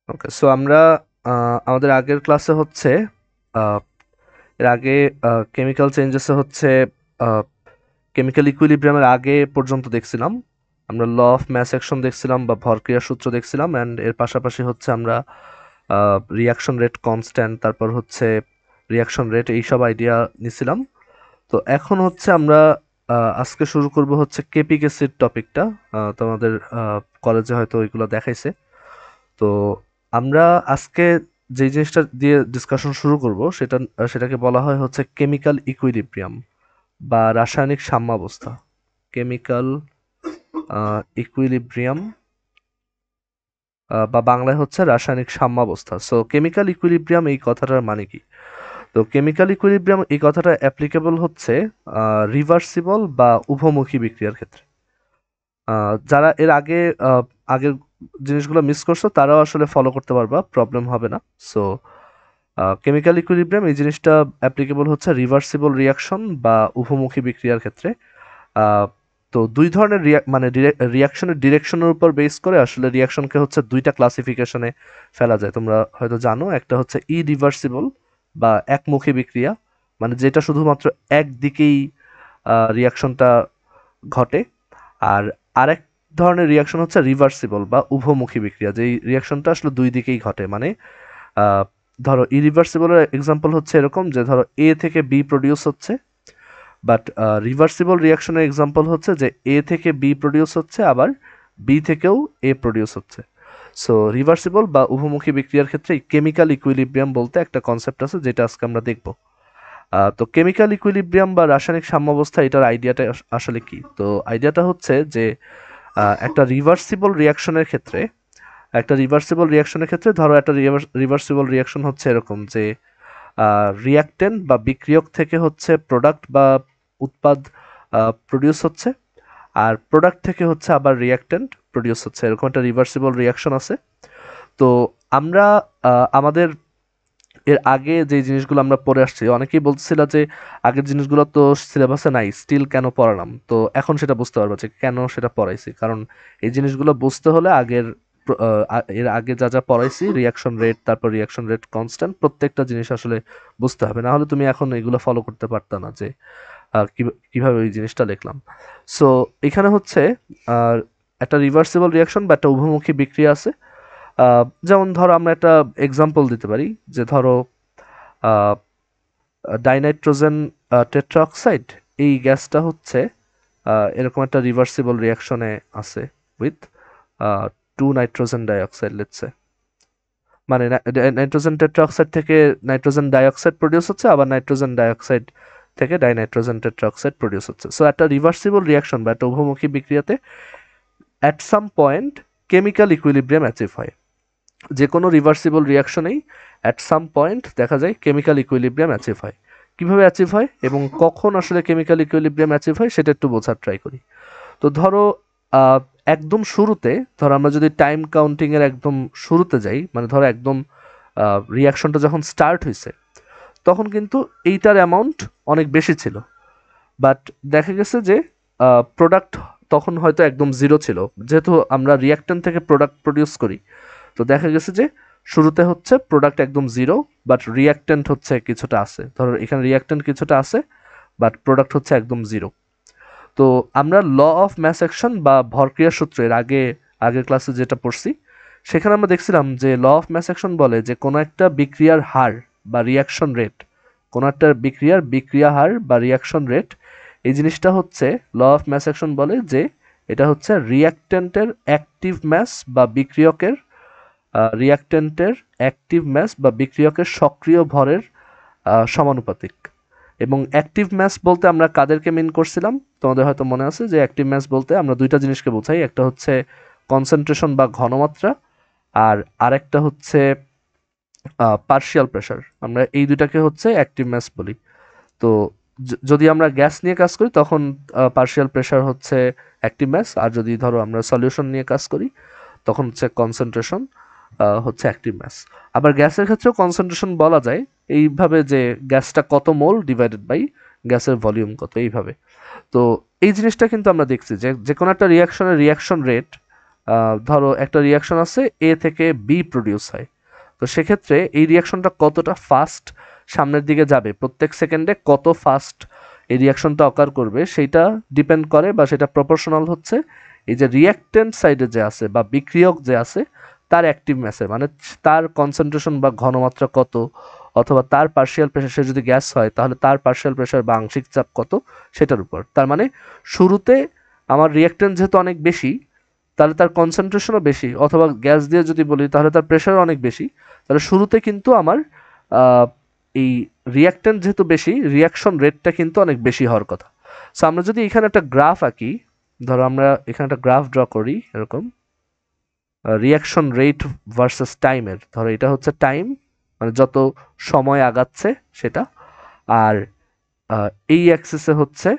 ওকে, so আমরা আমাদের আগের ক্লাসে হচ্ছে আহ, এর আগে কেমিক্যাল চেঞ্জেসে হচ্ছে কেমিক্যাল ইকুইলিব্রিয়ামের আগে পর্যন্ত দেখছিলাম আমরা ল অফ ম্যাস অ্যাকশন দেখছিলাম বা ভরক্রিয়া সূত্র দেখছিলাম, অ্যান্ড এর পাশাপাশি হচ্ছে আমরা রিয়াকশন রেট কনস্ট্যান্ট, তারপর হচ্ছে রিয়াকশন রেট, এইসব আইডিয়া নিছিলাম। তো এখন হচ্ছে আমরা আজকে শুরু করব হচ্ছে কেপিকেসির টপিকটা। তোমাদের কলেজে হয়তো ওইগুলো দেখাইছে। তো আমরা আজকে যে জিনিসটা দিয়ে ডিসকাশন শুরু করব সেটাকে বলা হয় হচ্ছে কেমিক্যাল ইকুইলিব্রিয়াম বা রাসায়নিক সাম্যাবস্থা। কেমিক্যাল ইকুইলিব্রিয়াম বা বাংলায় হচ্ছে রাসায়নিক সাম্যাবস্থা। সো কেমিক্যাল ইকুইলিব্রিয়াম এই কথাটার মানে কি? তো কেমিক্যাল ইকুইলিব্রিয়াম এই কথাটা অ্যাপ্লিকেবল হচ্ছে রিভার্সিবল বা উভমুখী বিক্রিয়ার ক্ষেত্রে। যারা এর আগে আগের জিনিসগুলো মিস করছো তারাও আসলে ফলো করতে পারবা, প্রবলেম হবে না। সো কেমিক্যাল ইকুইলিব্রিয়াম এই জিনিসটা অ্যাপ্লিকেবল হচ্ছে রিভার্সিবল রিয়াকশন বা উভমুখী বিক্রিয়ার ক্ষেত্রে। আহ, তো দুই ধরনের মানে রিয়াকশনের ডিরেকশনের উপর বেস করে আসলে রিয়াকশনকে হচ্ছে দুইটা ক্লাসিফিকেশনে ফেলা যায়। তোমরা হয়তো জানো, একটা হচ্ছে ইরিভার্সিবল বা একমুখী বিক্রিয়া, মানে যেটা শুধুমাত্র একদিকেই রিয়াকশনটা ঘটে। আর আরেক ধরনের রিয়াকশন হচ্ছে রিভার্সিবল বা উভমুখী বিক্রিয়া, যেই রিয়াকশনটা আসলে দুই দিকেই ঘটে। মানে আহ, ধরো ইরিভার্সিবলের এক্সাম্পল হচ্ছে এরকম যে ধরো এ থেকে বি প্রডিউস হচ্ছে, বাট রিভার্সিবল রিয়াকশনের এক্সাম্পল হচ্ছে যে এ থেকে বি প্রডিউস হচ্ছে, আবার বি থেকেও এ প্রডিউস হচ্ছে। সো রিভার্সিবল বা উভমুখী বিক্রিয়ার ক্ষেত্রে কেমিক্যাল ইকুইলিব্রিয়াম বলতে একটা কনসেপ্ট আছে, যেটা আজকে আমরা দেখব। তো কেমিক্যাল ইকুইলিব্রিয়াম বা রাসায়নিক সাম্যাবস্থা, এটার আইডিয়াটা আসলে কি? তো আইডিয়াটা হচ্ছে যে একটা রিভার্সিবল রিয়াকশনের ক্ষেত্রে ধরো একটা রিভার্সিবল রিয়াকশন হচ্ছে এরকম যে রিয়াক্টেন্ট বা বিক্রিয়ক থেকে হচ্ছে প্রোডাক্ট বা উৎপাদ প্রডিউস হচ্ছে, আর প্রোডাক্ট থেকে হচ্ছে আবার রিয়াক্টেন্ট প্রডিউস হচ্ছে, এরকম একটা রিভার্সিবল রিয়াকশন আছে। তো আমরা আমাদের এর আগে যে জিনিসগুলো আমরা পড়ে আসছি, অনেকেই বলতেছিল যে আগের জিনিসগুলো তো সিলেবাসে নাই, স্টিল কেন পড়ালাম? তো এখন সেটা বুঝতে পারবো যে কেন সেটা পড়াইছি। কারণ এই জিনিসগুলো বুঝতে হলে এর আগে যা যা পড়াইছি, রিয়াকশন রেট, তারপর রিয়াকশন রেট কনস্ট্যান্ট, প্রত্যেকটা জিনিস আসলে বুঝতে হবে, না হলে তুমি এখন এগুলো ফলো করতে পারতা না যে কিভাবে ওই জিনিসটা লিখলাম। সো এখানে হচ্ছে আহ, একটা রিভার্সিবল রিয়াকশন বা একটা উভমুখী বিক্রিয়া আছে। যেমন ধরো আমরা একটা এক্সাম্পল দিতে পারি, যে ধরো ডাইনাইট্রোজেন টেট্রাঅক্সাইড, এই গ্যাসটা হচ্ছে এরকম একটা রিভার্সিবল রিয়াকশনে আছে উইথ টু নাইট্রোজেন ডাইঅক্সাইড লেটসে। মানে নাইট্রোজেন টেট্রাঅক্সাইড থেকে নাইট্রোজেন ডাইঅক্সাইড প্রডিউস হচ্ছে, আবার নাইট্রোজেন ডাইঅক্সাইড থেকে ডাইনাইট্রোজেন টেট্রাঅক্সাইড প্রডিউস হচ্ছে। সো একটা রিভার্সিবল রিয়াকশন বা একটা উভমুখী বিক্রিয়াতে at some point chemical equilibrium achieve হয়। যে কোনো রিভার্সিবল রিয়াকশনেই অ্যাট সাম পয়েন্ট দেখা যায় কেমিক্যাল ইকুইলিব্রিয়াম অ্যাচিভ হয়। কিভাবে অ্যাচিভ হয় এবং কখন আসলে কেমিক্যাল ইকুইলিব্রিয়াম অ্যাচিভ হয় সেটা একটু বোঝার ট্রাই করি। তো ধরো আহ, একদম শুরুতে, ধরো আমরা যদি টাইম কাউন্টিং এর একদম শুরুতে যাই, মানে ধরো একদম রিয়াকশনটা যখন স্টার্ট হয়েছে, তখন কিন্তু এইটার অ্যামাউন্ট অনেক বেশি ছিল। বাট দেখা গেছে যে প্রোডাক্ট তখন হয়তো একদম জিরো ছিল, যেহেতু আমরা রিয়াক্ট্যান্ট থেকে প্রোডাক্ট প্রডিউস করি। তো দেখা গেছে যে শুরুতে হচ্ছে প্রোডাক্ট একদম জিরো, বাট রিয়াক্ট্যান্ট হচ্ছে কিছুটা আছে। ধরো এখানে রিয়াক্ট্যান্ট কিছুটা আছে, বাট প্রোডাক্ট হচ্ছে একদম জিরো। তো আমরা ল অফ ম্যাস অ্যাকশন বা ভরক্রিয়া সূত্রের আগের ক্লাসে যেটা পড়ছি, সেখানে আমরা দেখছিলাম যে ল অফ ম্যাস অ্যাকশন বলে যে কোনো একটা বিক্রিয়ার হার বা রিয়াকশন রেট, কোনো একটা বিক্রিয়া হার বা রিয়াকশন রেট, এই জিনিসটা হচ্ছে ল অফ ম্যাস অ্যাকশন বলে যে এটা হচ্ছে রিয়াক্ট্যান্টের অ্যাক্টিভ ম্যাস বা বিক্রিয়কের সক্রিয় ভরের সমানুপাতিক। এবং অ্যাক্টিভ ম্যাস বলতে আমরা কাদেরকে মিন করছিলাম? তোমাদের হয়তো মনে আছে যে অ্যাক্টিভ ম্যাস বলতে আমরা দুইটা জিনিসকে বোঝাই, একটা হচ্ছে কনসেন্ট্রেশন বা ঘনমাত্রা, আর আরেকটা হচ্ছে পার্শিয়াল প্রেশার। আমরা এই দুইটাকে হচ্ছে অ্যাক্টিভ ম্যাস বলি। তো যদি আমরা গ্যাস নিয়ে কাজ করি তখন পার্শিয়াল প্রেশার হচ্ছে অ্যাক্টিভ ম্যাস, আর যদি ধরো আমরা সলিউশন নিয়ে কাজ করি তখন হচ্ছে কনসেন্ট্রেশন হচ্ছে অ্যাক্টিভ ম্যাস। আবার গ্যাসের ক্ষেত্রেও কনসেন্ট্রেশন বলা যায় এইভাবে যে গ্যাসটা কত মোল ডিভাইডেড বাই গ্যাসের ভলিউম কত, এইভাবে। তো এই জিনিসটা কিন্তু আমরা দেখছি যে যে কোনো একটা রিয়াকশনের রিয়াকশন রেট ধরো একটা রিয়াকশন আছে, এ থেকে বি প্রডিউস হয়। তো সেক্ষেত্রে এই রিয়াকশনটা কতটা ফাস্ট সামনের দিকে যাবে, প্রত্যেক সেকেন্ডে কত ফাস্ট এই রিয়াকশনটা অকার করবে, সেইটা ডিপেন্ড করে বা সেটা প্রপোর্শনাল হচ্ছে এই যে রিয়াক্টেন্ট সাইডে যে আছে বা বিক্রিয়ক যে আছে তার অ্যাক্টিভ ম্যাসে, মানে তার কনসেন্ট্রেশন বা ঘনমাত্রা কত, অথবা তার পার্শিয়াল প্রেশার, সে যদি গ্যাস হয় তাহলে তার পার্শিয়াল প্রেশার বা আংশিক চাপ কত সেটার উপর। তার মানে শুরুতে আমার রিয়াক্টেন্ট যেহেতু অনেক বেশি, তাহলে তার কনসেন্ট্রেশনও বেশি, অথবা গ্যাস দিয়ে যদি বলি তাহলে তার প্রেশারও অনেক বেশি। তাহলে শুরুতে কিন্তু আমার এই রিয়াক্টেন্ট যেহেতু বেশি, রিয়াকশন রেটটা কিন্তু অনেক বেশি হওয়ার কথা। সো আমরা যদি এখানে একটা গ্রাফ আঁকি, ধরো আমরা এখানে একটা গ্রাফ ড্র করি এরকম, রিয়াকশন রেট ভার্সেস টাইমের, ধরো এটা হচ্ছে টাইম, মানে যত সময় আগাচ্ছে সেটা, আর এই অ্যাক্সিসে হচ্ছে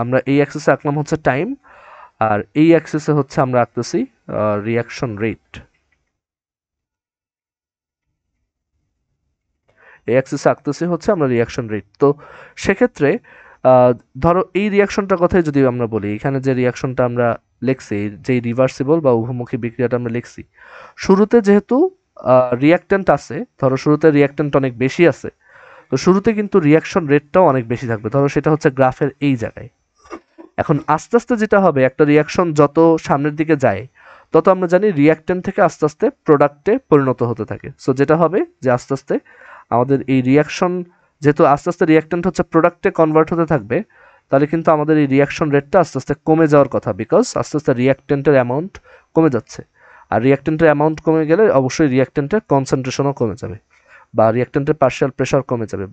আমরা এই অ্যাক্সিসে আঁকলাম হচ্ছে টাইম, আর এই অ্যাক্সিসে হচ্ছে আমরা আঁকতেছি রিয়াকশন রেট। এই অ্যাক্সিসে আঁকতেছি হচ্ছে আমরা রিয়াকশন রেট। তো সেক্ষেত্রে ধরো এই রিয়াকশনটার কথাই যদি আমরা বলি, এখানে যে রিয়াকশনটা আমরা লিখছি, যে রিভার্সিবল বা উভমুখী বিক্রিয়াটা আমরা লিখছি, শুরুতে যেহেতু রিয়াক্ট্যান্ট আছে, ধরো শুরুতে রিয়াক্ট্যান্ট অনেক বেশি আছে, তো শুরুতে কিন্তু রিয়াকশন রেটটাও অনেক বেশি থাকবে, ধরো সেটা হচ্ছে গ্রাফের এই জায়গায়। এখন আস্তে আস্তে যেটা হবে, একটা রিয়াকশন যত সামনের দিকে যায় তত আমরা জানি রিয়াক্ট্যান্ট থেকে আস্তে আস্তে প্রোডাক্টে পরিণত হতে থাকে। সো যেটা হবে যে আস্তে আস্তে আমাদের এই রিয়াকশন, যেহেতু আস্তে আস্তে রিয়াক্ট্যান্ট হচ্ছে প্রোডাক্টে কনভার্ট হতে থাকবে, তাহলে কিন্তু আমাদের এই রিয়াকশন রেটটা আস্তে আস্তে কমে যাওয়ার কথা, বিকজ আস্তে আস্তে রিয়াক্ট্যান্টের অ্যামাউন্ট কমে যাচ্ছে। আর রিয়াক্ট্যান্টের অ্যামাউন্ট কমে গেলে অবশ্যই রিয়াক্ট্যান্টের কনসেন্ট্রেশনও কমে যাবে বা রিয়াক্ট্যান্টের পার্শিয়াল প্রেশার কমে যাবে,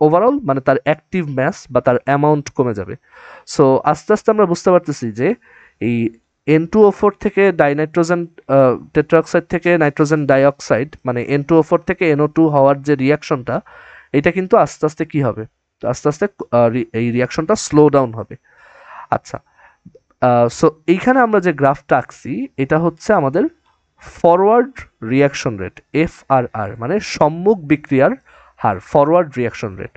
ওভারঅল মানে তার অ্যাক্টিভ ম্যাস বা তার অ্যামাউন্ট কমে যাবে। সো আস্তে আস্তে আমরা বুঝতে পারতেছি যে এই N2O4 থেকে ডাইনাইট্রোজেন টেট্রাঅক্সাইড থেকে নাইট্রোজেন ডাইঅক্সাইড, মানে N2O4 থেকে NO2 হওয়ার যে রিয়াকশনটা, এটা কিন্তু আস্তে আস্তে কি হবে, আস্তে আস্তে এই রিয়াকশনটা স্লো ডাউন হবে। আচ্ছা, সো এইখানে আমরা যে গ্রাফটা আঁকছি এটা হচ্ছে আমাদের ফরওয়ার্ড রিয়াকশন রেট, FRR, মানে সম্মুখ বিক্রিয়ার হার, ফরওয়ার্ড রিয়াকশন রেট,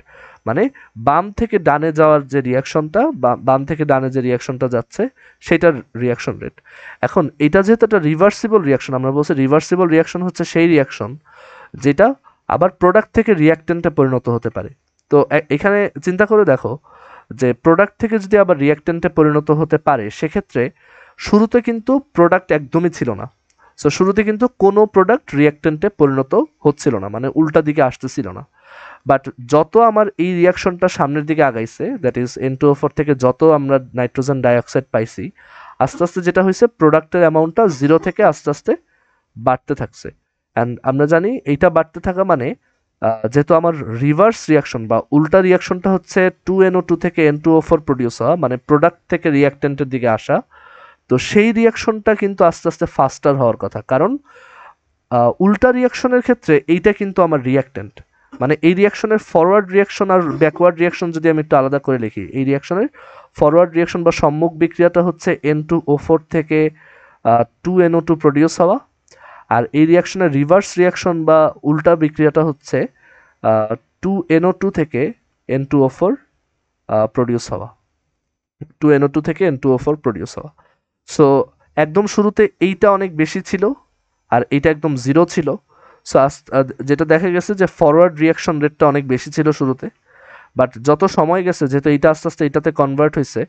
মানে বাম থেকে ডানে যাওয়ার যে রিয়াকশনটা, বাম থেকে ডানে যে রিয়াকশনটা যাচ্ছে সেটার রিয়াকশন রেট। এখন এটা যেহেতু একটা রিভার্সিবল রিয়াকশন, আমরা বলছি রিভার্সিবল রিয়াকশন হচ্ছে সেই রিয়াকশন যেটা আবার প্রোডাক্ট থেকে রিয়াক্টেন্টে পরিণত হতে পারে। তো এখানে চিন্তা করে দেখো যে প্রোডাক্ট থেকে যদি আবার রিয়াক্টেন্টে পরিণত হতে পারে, সেক্ষেত্রে শুরুতে কিন্তু প্রোডাক্ট একদমই ছিল না। সো শুরুতে কিন্তু কোনো প্রোডাক্ট রিয়াক্টেন্টে পরিণত হচ্ছিল না, মানে উল্টা দিকে আসতেছিল না। বাট যত আমার এই রিয়াকশনটা সামনের দিকে আগাইছে, দ্যাট ইজ N2O4 থেকে যত আমরা নাইট্রোজেন ডাইঅক্সাইড পাইছি, আস্তে আস্তে যেটা হয়েছে প্রোডাক্টের অ্যামাউন্টটা জিরো থেকে আস্তে আস্তে বাড়তে থাকছে। অ্যান্ড আমরা জানি এইটা বাড়তে থাকা মানে যেহেতু আমার রিভার্স রিয়াকশন বা উল্টা রিয়াকশনটা হচ্ছে 2NO2 থেকে N2O4 প্রডিউস হওয়া, মানে প্রোডাক্ট থেকে রিয়াক্টেন্টের দিকে আসা, তো সেই রিয়াকশনটা কিন্তু আস্তে আস্তে ফাস্টার হওয়ার কথা, কারণ উল্টা রিয়াকশনের ক্ষেত্রে এইটা কিন্তু আমার রিয়াক্টেন্ট, মানে এই রিয়াকশনের ফরওয়ার্ড রিয়াকশন আর ব্যাকওয়ার্ড রিয়াকশন যদি আমি একটু আলাদা করে লিখি, এই রিয়াকশনের ফরওয়ার্ড রিয়াকশন বা সম্মুখ বিক্রিয়াটা হচ্ছে N2O4 থেকে 2NO2 প্রডিউস হওয়া, আর এই রিয়াকশনের রিভার্স রিয়াকশন বা উল্টা বিক্রিয়াটা হচ্ছে 2NO2 থেকে N2O4 প্রডিউস হওয়া, 2NO2 থেকে N2O4 প্রডিউস হওয়া। সো একদম শুরুতে এইটা অনেক বেশি ছিল আর এইটা একদম জিরো ছিল। সো যেটা দেখা গেছে যে ফরওয়ার্ড রিয়াকশন রেটটা অনেক বেশি ছিল শুরুতে, বাট যত সময় গেছে যেহেতু এইটা আস্তে আস্তে এটাতে কনভার্ট হয়েছে,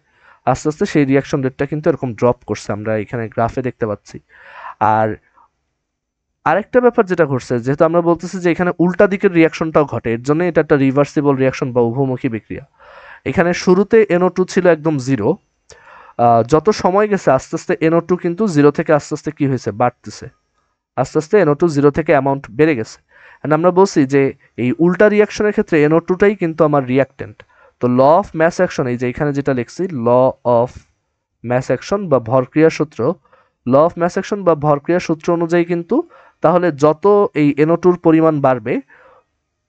আস্তে আস্তে সেই রিয়াকশন রেটটা কিন্তু এরকম ড্রপ করছে, আমরা এখানে গ্রাফে দেখতে পাচ্ছি। আর আরেকটা ব্যাপার যেটা ঘটছে, যেহেতু আমরা বলতেছি যে এখানে উল্টা দিকের রিয়াকশনটাও ঘটে, এর জন্য এটা একটা রিভার্সিবল রিয়াকশন বা উভমুখী বিক্রিয়া। এখানে শুরুতে NO2 ছিল একদম জিরো, যত সময় গেছে আস্তে আস্তে NO2 কিন্তু জিরো থেকে আস্তে আস্তে কি হয়েছে, বাড়তেছে, আস্তে আস্তে NO2 জিরো থেকে অ্যামাউন্ট বেড়ে গেছে। অ্যান্ড আমরা বলছি যে এই উল্টা রিয়াকশনের ক্ষেত্রে NO2টাই কিন্তু আমার রিয়াক্টেন্ট। তো ল অফ ম্যাস অ্যাকশন, এই যে এখানে যেটা লিখছি ল অফ ম্যাস অ্যাকশন বা ভরক্রিয়া সূত্র, ল অফ ম্যাস অ্যাকশন বা ভরক্রিয়া সূত্র অনুযায়ী কিন্তু তাহলে যত এই NO2-র পরিমাণ বাড়বে,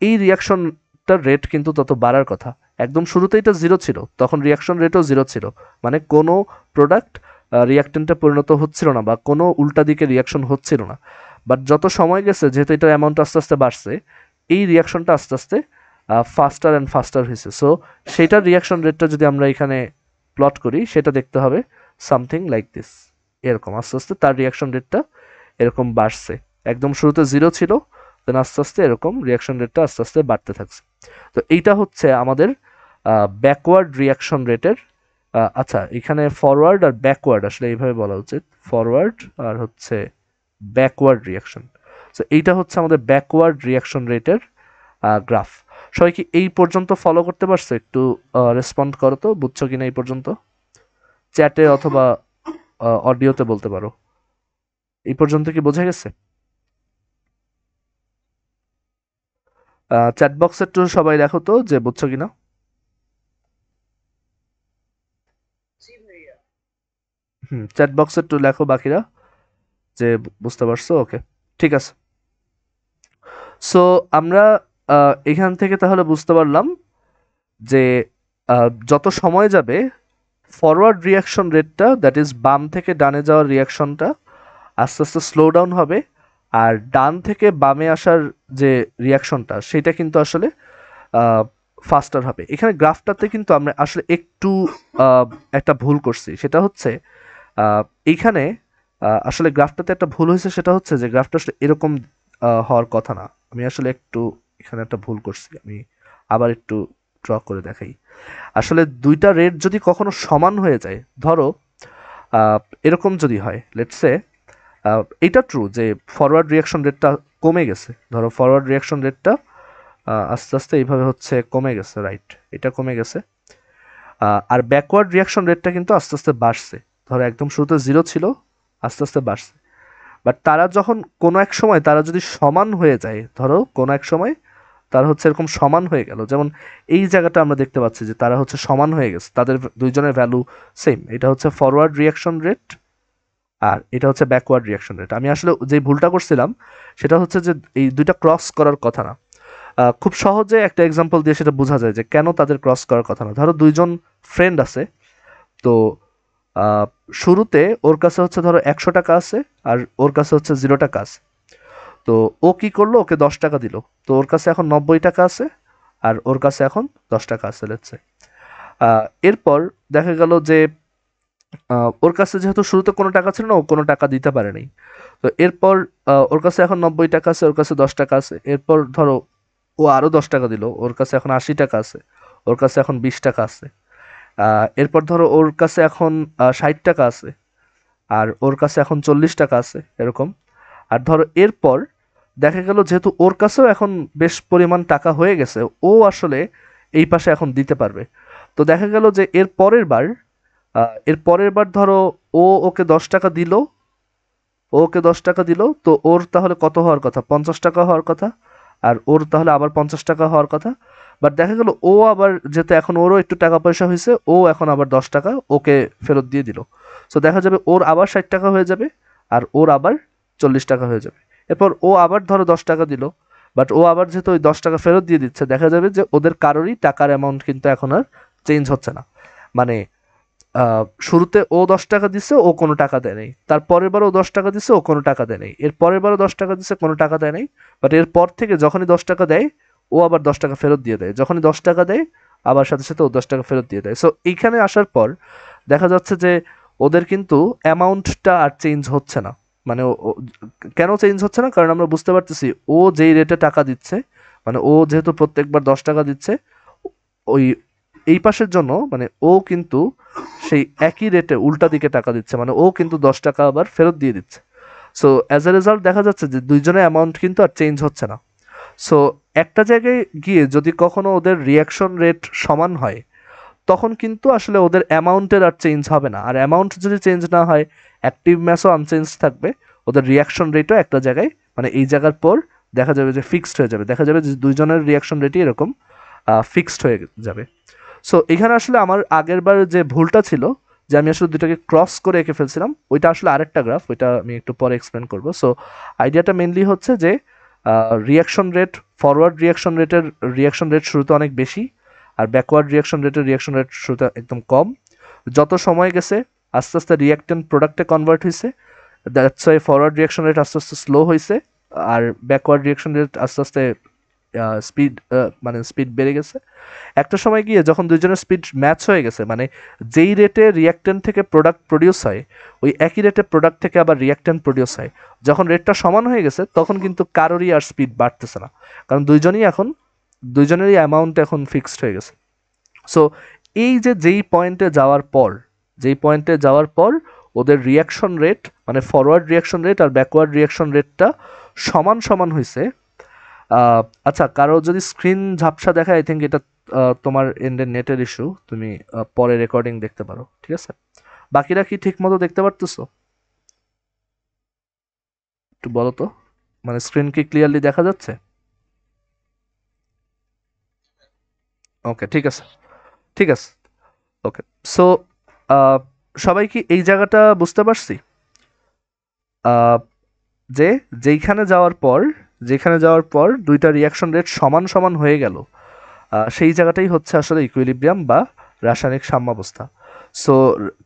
এই রিয়াকশনটার রেট কিন্তু তত বাড়ার কথা। একদম শুরুতে এটা জিরো ছিল, তখন রিয়াকশন রেটও জিরো ছিল, মানে কোনো প্রোডাক্ট রিয়াক্টেন্টে পরিণত হচ্ছিল না বা কোনো উল্টা দিকে রিয়াকশন হচ্ছিল না। বাট যত সময় গেছে, যেহেতু এটার অ্যামাউন্ট আস্তে আস্তে বাড়ছে, এই রিয়াকশনটা আস্তে আস্তে ফাস্টার অ্যান্ড ফাস্টার হয়েছে। সো সেইটার রিয়াকশন রেটটা যদি আমরা এখানে প্লট করি, সেটা দেখতে হবে সামথিং লাইক দিস, এরকম আস্তে আস্তে তার রিয়াকশন রেটটা এরকম বাড়ছে। একদম শুরুতে 0 ছিল, দেন আস্তে আস্তে এরকম রিয়াকশন রেটটা আস্তে আস্তে বাড়তে থাকছে। তো এইটা হচ্ছে আমাদের ব্যাকওয়ার্ড রিয়াকশন রেটের, আচ্ছা এখানে ফরওয়ার্ড আর ব্যাকওয়ার্ড আসলে এইভাবে বলা উচিত, ফরওয়ার্ড আর হচ্ছে ব্যাকওয়ার্ড রিয়াকশন। সো এইটা হচ্ছে আমাদের ব্যাকওয়ার্ড রিয়াকশন রেটের গ্রাফ। সবাই কি এই পর্যন্ত ফলো করতে পারছো? একটু রেসপন্ড করো তো, বুঝছো কিনা এই পর্যন্ত, চ্যাটে অথবা অডিওতে বলতে পারো। এই পর্যন্ত কি বোঝা গেছে? চ্যাট বক্সে একটু সবাই দেখো তো যে বুঝছো কিনা। চ্যাট বক্সে একটু লেখো বাকিরা যে বুঝতে পারছো। ওকে, ঠিক আছে। সো আমরা এখান থেকে তাহলে বুঝতে পারলাম যে যত সময় যাবে ফরওয়ার্ড রিয়াকশন রেটটা, দ্যাট ইজ বাম থেকে ডানে যাওয়ার রিয়াকশনটা আস্তে আস্তে স্লো ডাউন হবে, আর ডান থেকে বামে আসার যে রিয়াকশনটা সেটা কিন্তু আসলে ফাস্টার হবে। এখানে গ্রাফটাতে কিন্তু আমরা আসলে একটু একটা ভুল করছি, সেটা হচ্ছে এইখানে আসলে গ্রাফটাতে একটা ভুল হয়েছে, সেটা হচ্ছে যে গ্রাফটা আসলে এরকম হওয়ার কথা না। আমি আসলে একটু এখানে একটা ভুল করছি, আমি আবার একটু ড্র করে দেখাই। আসলে দুইটা রেট যদি কখনো সমান হয়ে যায়, ধরো এরকম যদি হয়, লেটস সে এটা ট্রু যে ফরওয়ার্ড রিয়াকশন রেটটা কমে গেছে, ধরো ফরওয়ার্ড রিয়াকশন রেটটা আস্তে আস্তে এইভাবে হচ্ছে কমে গেছে, রাইট, এটা কমে গেছে। আর ব্যাকওয়ার্ড রিয়াকশন রেটটা কিন্তু আস্তে আস্তে বাড়ছে, ধরো একদম শুরুতে 0 ছিল, আস্তে আস্তে বাড়ছে। বাট তারা যখন কোনো এক সময় তারা যদি সমান হয়ে যায়, ধরো কোনো এক সময় তারা হচ্ছে এরকম সমান হয়ে গেল, যেমন এই জায়গাটা আমরা দেখতে পাচ্ছি যে তারা হচ্ছে সমান হয়ে গেছে, তাদের দুইজনের ভ্যালু সেম। এটা হচ্ছে ফরওয়ার্ড রিয়াকশন রেট আর এটা হচ্ছে ব্যাকওয়ার্ড রিয়াকশন রেট। আমি আসলে যে ভুলটা করছিলাম সেটা হচ্ছে যে এই দুইটা ক্রস করার কথা না। খুব সহজে একটা এক্সাম্পল দিয়ে সেটা বোঝা যায় যে কেন তাদের ক্রস করার কথা না। ধরো দুইজন ফ্রেন্ড আছে, তো শুরুতে ওর কাছে হচ্ছে ধরো 100 টাকা আছে আর ওর কাছে হচ্ছে 0 টাকা আছে। তো ও কি করলো, ওকে 10 টাকা দিল, তো ওর কাছে এখন 90 টাকা আছে আর ওর কাছে এখন 10 টাকা আছে লেটসে। এরপর দেখা গেল যে ওর কাছে যেহেতু শুরুতে কোনো টাকা ছিল না, ও কোনো টাকা দিতে পারে নাই। তো এরপর ওর কাছে এখন 90 টাকা আছে, ওর কাছে 10 টাকা আছে। এরপর ধরো ও আরও 10 টাকা দিল, ওর কাছে এখন 80 টাকা আছে, ওর কাছে এখন 20 টাকা আছে। এরপর ধরো ওর কাছে এখন 60 টাকা আছে আর ওর কাছে এখন 40 টাকা আছে, এরকম। আর ধরো এরপর দেখা গেল যেহেতু ওর কাছেও এখন বেশ পরিমাণ টাকা হয়ে গেছে, ও আসলে এই পাশে এখন দিতে পারবে। তো দেখা গেল যে এর পরের বার ধরো ওকে 10 টাকা দিল, ওকে 10 টাকা দিল, তো ওর তাহলে কত হওয়ার কথা, 50 টাকা হওয়ার কথা, আর ওর তাহলে আবার 50 টাকা হওয়ার কথা। বাট দেখা গেল ও আবার যেহেতু এখন ওরও একটু টাকা পয়সা হয়েছে, ও এখন আবার 10 টাকা ওকে ফেরত দিয়ে দিল। সো দেখা যাবে ওর আবার 60 টাকা হয়ে যাবে আর ওর আবার 40 টাকা হয়ে যাবে। এরপর ও আবার ধরো 10 টাকা দিল, বাট ও আবার যেহেতু ওই 10 টাকা ফেরত দিয়ে দিচ্ছে, দেখা যাবে যে ওদের কারোরই টাকার অ্যামাউন্ট কিন্তু এখন আর চেঞ্জ হচ্ছে না। মানে শুরুতে ও 10 টাকা দিছে, ও কোনো টাকা দেয় নাই, তার পরের বারও 10 টাকা দিছে, ও কোনো টাকা দেয় নাই, এর পরের বারও 10 টাকা দিছে, কোনো টাকা দেয় নাই। বাট এর পর থেকে যখনই 10 টাকা দেয়, ও আবার 10 টাকা ফেরত দিয়ে দেয়, যখনই 10 টাকা দেয় আবার সাথে সাথে ও 10 টাকা ফেরত দিয়ে দেয়। সো এইখানে আসার পর দেখা যাচ্ছে যে ওদের কিন্তু অ্যামাউন্টটা আর চেঞ্জ হচ্ছে না। মানে কেন চেঞ্জ হচ্ছে না, কারণ আমরা বুঝতে পারতেছি ও যেই রেটে টাকা দিচ্ছে, মানে ও যেহেতু প্রত্যেকবার 10 টাকা দিচ্ছে, ওই এই পাশের জন্য মানে ও কিন্তু সেই একই রেটে উল্টা দিকে টাকা দিচ্ছে, মানে ও কিন্তু 10 টাকা আবার ফেরত দিয়ে দিচ্ছে। সো অ্যাজ এ রেজাল্ট দেখা যাচ্ছে যে দুইজনের অ্যামাউন্ট কিন্তু আর চেঞ্জ হচ্ছে না। সো একটা জায়গায় গিয়ে যদি কখনো ওদের রিয়াকশন রেট সমান হয়, তখন কিন্তু আসলে ওদের অ্যামাউন্টের আর চেঞ্জ হবে না। আর অ্যামাউন্ট যদি চেঞ্জ না হয়, অ্যাক্টিভ ম্যাসও আনচেঞ্জ থাকবে, ওদের রিয়াকশন রেটও একটা জায়গায় মানে এই জায়গার পর দেখা যাবে যে ফিক্সড হয়ে যাবে, দেখা যাবে যে দুইজনের রিয়াকশন রেটই এরকম ফিক্সড হয়ে যাবে। সো এখানে আসলে আমার আগের বার যে ভুলটা ছিল, যে আমি আসলে দুটাকে ক্রস করে এঁকে ফেলছিলাম, ওইটা আসলে আরেকটা গ্রাফ, ওইটা আমি একটু পরে এক্সপ্লেন করবো। সো আইডিয়াটা মেনলি হচ্ছে যে রিয়াকশন রেট, ফরওয়ার্ড রিয়াকশন রেটের রিয়াকশন রেট শুরুতে অনেক বেশি, আর ব্যাকওয়ার্ড রিয়াকশন রেটের রিয়াকশন রেট শুরুতে একদম কম। যত সময় গেছে আস্তে আস্তে রিয়াক্টেন্ট প্রোডাক্টে কনভার্ট হয়েছে, that's why forward reaction rate আস্তে আস্তে স্লো হয়েছে, আর ব্যাকওয়ার্ড রিয়াকশন রেট আস্তে আস্তে স্পিড, মানে স্পিড বেড়ে গেছে। একটা সময় গিয়ে যখন দুইজনের স্পিড ম্যাচ হয়ে গেছে, মানে যেই রেটে রিয়াক্ট্যান্ট থেকে প্রোডাক্ট প্রডিউস হয় ওই একই রেটে প্রোডাক্ট থেকে আবার রিয়াক্ট্যান্ট প্রডিউস হয়, যখন রেটটা সমান হয়ে গেছে তখন কিন্তু কারোরই আর স্পিড বাড়তেছে না, কারণ দুইজনেরই অ্যামাউন্ট এখন ফিক্সড হয়ে গেছে। সো এই যে যেই পয়েন্টে যাওয়ার পর ওদের রিয়াকশন রেট, মানে ফরওয়ার্ড রিয়াকশন রেট আর ব্যাকওয়ার্ড রিয়াকশন রেটটা সমান সমান হয়েছে। আচ্ছা, কারো যদি স্ক্রিন ঝাপসা দেখায়, আই থিঙ্ক এটা তোমার এন্ডের নেটের ইস্যু, তুমি পরে রেকর্ডিং দেখতে পারো, ঠিক আছে? বাকিরা কি ঠিক মতো দেখতে পারতেছো? একটু বলো তো, মানে স্ক্রিন কি ক্লিয়ারলি দেখা যাচ্ছে? ওকে, ঠিক আছে, ঠিক আছে, ওকে। সো সবাই কি এই জায়গাটা বুঝতে পারছি? আহ, যে যেখানে যাওয়ার পর দুইটা রিয়াকশন রেট সমান সমান হয়ে গেল, সেই জায়গাটাই হচ্ছে আসলে ইকুইলিব্রিয়াম বা রাসায়নিক সাম্যাবস্থা। সো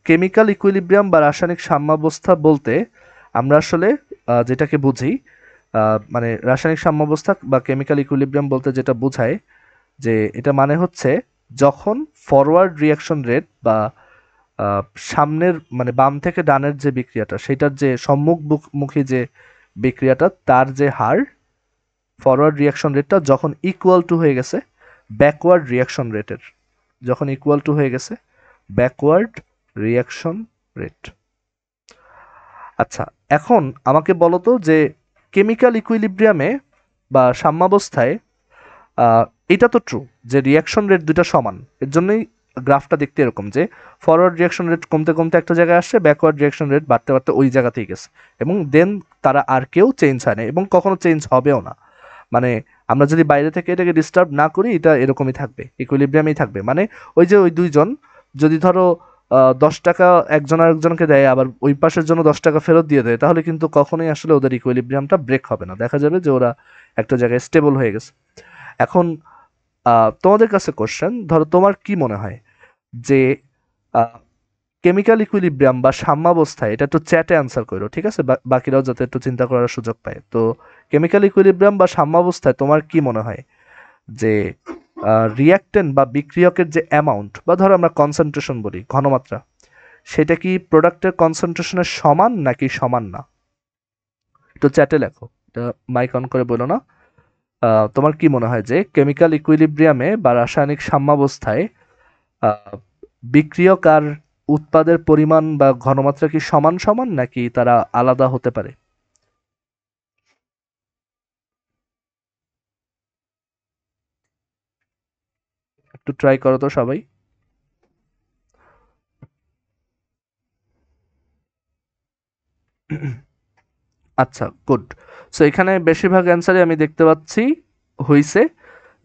কেমিক্যাল ইকুইলিব্রিয়াম বা রাসায়নিক সাম্যাবস্থা বলতে আমরা আসলে যেটাকে বুঝি, মানে রাসায়নিক সাম্যাবস্থা বা কেমিক্যাল ইকুইলিব্রিয়াম বলতে যেটা বোঝায়, যে এটা মানে হচ্ছে যখন ফরওয়ার্ড রিয়াকশন রেট বা সামনের মানে বাম থেকে ডানের যে বিক্রিয়াটা, সেটার যে সম্মুখমুখী যে বিক্রিয়াটা, তার যে হার, ফরওয়ার্ড রিয়াকশন রেটটা যখন ইকুয়াল টু হয়ে গেছে ব্যাকওয়ার্ড রিয়াকশন রেটের, যখন ইকুয়াল টু হয়ে গেছে ব্যাকওয়ার্ড রিয়াকশন রেট। আচ্ছা, এখন আমাকে বলো তো যে কেমিক্যাল ইকুইলিব্রিয়ামে বা সাম্যাবস্থায় আহ, এটা তো ট্রু যে রিয়াকশন রেট দুটো সমান, এর জন্যই গ্রাফটা দেখতে এরকম, যে ফরওয়ার্ড রিয়াকশন রেট কমতে কমতে একটা জায়গায় আসছে, ব্যাকওয়ার্ড রিয়াকশন রেট বাড়তে বাড়তে ওই জায়গাতেই গেছে, এবং দেন তারা আর কেউ চেঞ্জ হয় না এবং কখনো চেঞ্জ হবেও না। মানে আমরা যদি বাইরে থেকে এটাকে ডিস্টার্ব না করি, এটা এরকমই থাকবে, ইকুইলিব্রিয়ামেই থাকবে। মানে ওই দুইজন যদি ধরো 10 টাকা একজন আরেকজনকে দেয়, আবার ওই পাশের জন্য 10 টাকা ফেরত দিয়ে দেয়, তাহলে কিন্তু কখনোই আসলে ওদের ইকুইলিব্রিয়ামটা ব্রেক হবে না, দেখা যাবে যে ওরা একটা জায়গায় স্টেবল হয়ে গেছে। এখন তোমাদের কাছে কোশ্চেন, ধরো তোমার কি মনে হয় যে কেমিক্যাল ইকুইলিব্রিয়াম বা সাম্যাবস্থায়, এটা একটু চ্যাটে অ্যান্সার করো, ঠিক আছে? বাকিরাও যাতে একটু চিন্তা করার সুযোগ পায়। তো কেমিক্যাল ইকুইলিব্রিয়াম বা সাম্যাবস্থায় তোমার কি মনে হয় যে রিয়াক্টেন্ট বা বিক্রিয়কের যে অ্যামাউন্ট, বা ধরো আমরা কনসেন্ট্রেশন বলি, ঘনমাত্রা, সেটা কি প্রোডাক্টের কনসেন্ট্রেশনের সমান নাকি সমান না? একটু চ্যাটে লেখো, এটা মাইক অন করে বলো না। তোমার কি মনে হয় যে কেমিক্যাল ইকুইলিব্রিয়ামে বা রাসায়নিক সাম্যাবস্থায় আহ, বিক্রিয়ক আর উৎপাদের পরিমাণ বা ঘনমাত্রা কি সমান সমান নাকি তারা আলাদা হতে পারে? একটু ট্রাই করো তো সবাই। আচ্ছা, গুড। সো এখানে বেশিরভাগ অ্যান্সারই আমি দেখতে পাচ্ছি হইছে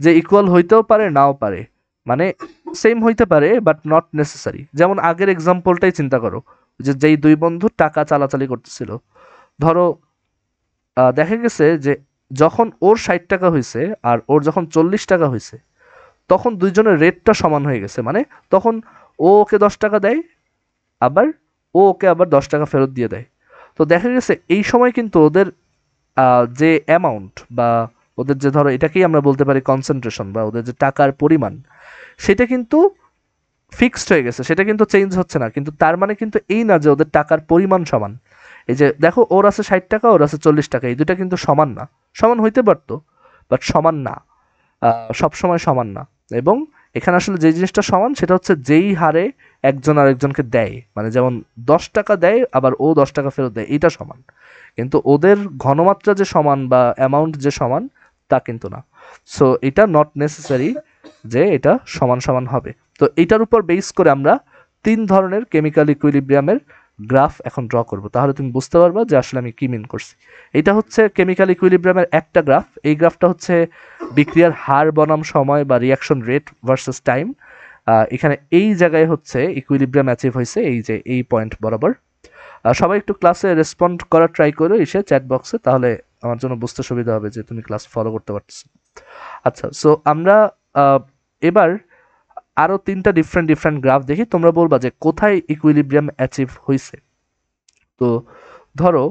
যে ইকুয়াল হইতেও পারে নাও পারে, মানে সেম হইতে পারে বাট নট নেসেসারি। যেমন আগের এক্সাম্পলটাই চিন্তা করো, যে যেই দুই বন্ধু টাকা চালাচালি করতেছিল, ধরো দেখা গেছে যে যখন ওর 60 টাকা হয়েছে আর ওর যখন 40 টাকা হয়েছে, তখন দুইজনের রেটটা সমান হয়ে গেছে, মানে তখন ও ওকে 10 টাকা দেয়, আবার ও ওকে আবার 10 টাকা ফেরত দিয়ে দেয়। তো দেখা গেছে এই সময় কিন্তু ওদের যে অ্যামাউন্ট বা ওদের যে, ধরো এটাকেই আমরা বলতে পারি কনসেন্ট্রেশন, বা ওদের যে টাকার পরিমাণ, সেটা কিন্তু ফিক্সড হয়ে গেছে, সেটা কিন্তু চেঞ্জ হচ্ছে না। কিন্তু তার মানে কিন্তু এই না যে ওদের টাকার পরিমাণ সমান। এই যে দেখো, ওর আছে 60 টাকা, ওর আছে 40 টাকা, এই দুটা কিন্তু সমান না। সমান হইতে পারতো, বাট সমান না, সব সময় সমান না। এবং এখানে আসলে যে জিনিসটা সমান সেটা হচ্ছে যেই হারে একজন আরেকজনকে দেয়, মানে যেমন 10 টাকা দেয় আবার ও 10 টাকা ফেরত দেয়, এইটা সমান। কিন্তু ওদের ঘনমাত্রা যে সমান বা অ্যামাউন্ট যে সমান, তা কিন্তু না। সো এটা নট নেসেসারি যে এটা সমান সমান হবে। তো এটার উপর বেস করে আমরা 3 ধরনের কেমিক্যাল ইকুইলিব্রিয়ামের গ্রাফ এখন ড্র করব, তাহলে তুমি বুঝতে পারবা যে আসলে আমি কি মিন করছি। এটা হচ্ছে কেমিক্যাল ইকুইলিব্রিয়ামের একটা গ্রাফ। এই গ্রাফটা হচ্ছে বিক্রিয়ার হার বনাম সময় বা রিয়াকশন রেট ভার্সেস টাইম। এখানে এই জায়গায় হচ্ছে ইকুইলিব্রিয়াম অ্যাচিভ হয়েছে, এই যে এই পয়েন্ট বরাবর। সবাই একটু ক্লাসে রেসপন্ড করার ট্রাই করো এসে চ্যাট বক্সে, তাহলে আমার জন্য বুঝতে সুবিধা হবে যে তুমি ক্লাস ফলো করতে পারছো। আচ্ছা, সো আমরা এবার আরো 3টা ডিফারেন্ট ডিফারেন্ট গ্রাফ দেখি, তোমরা বলবা যে কোথায় ইকুইলিব্রিয়াম অ্যাচিভ হয়েছে। তো ধরো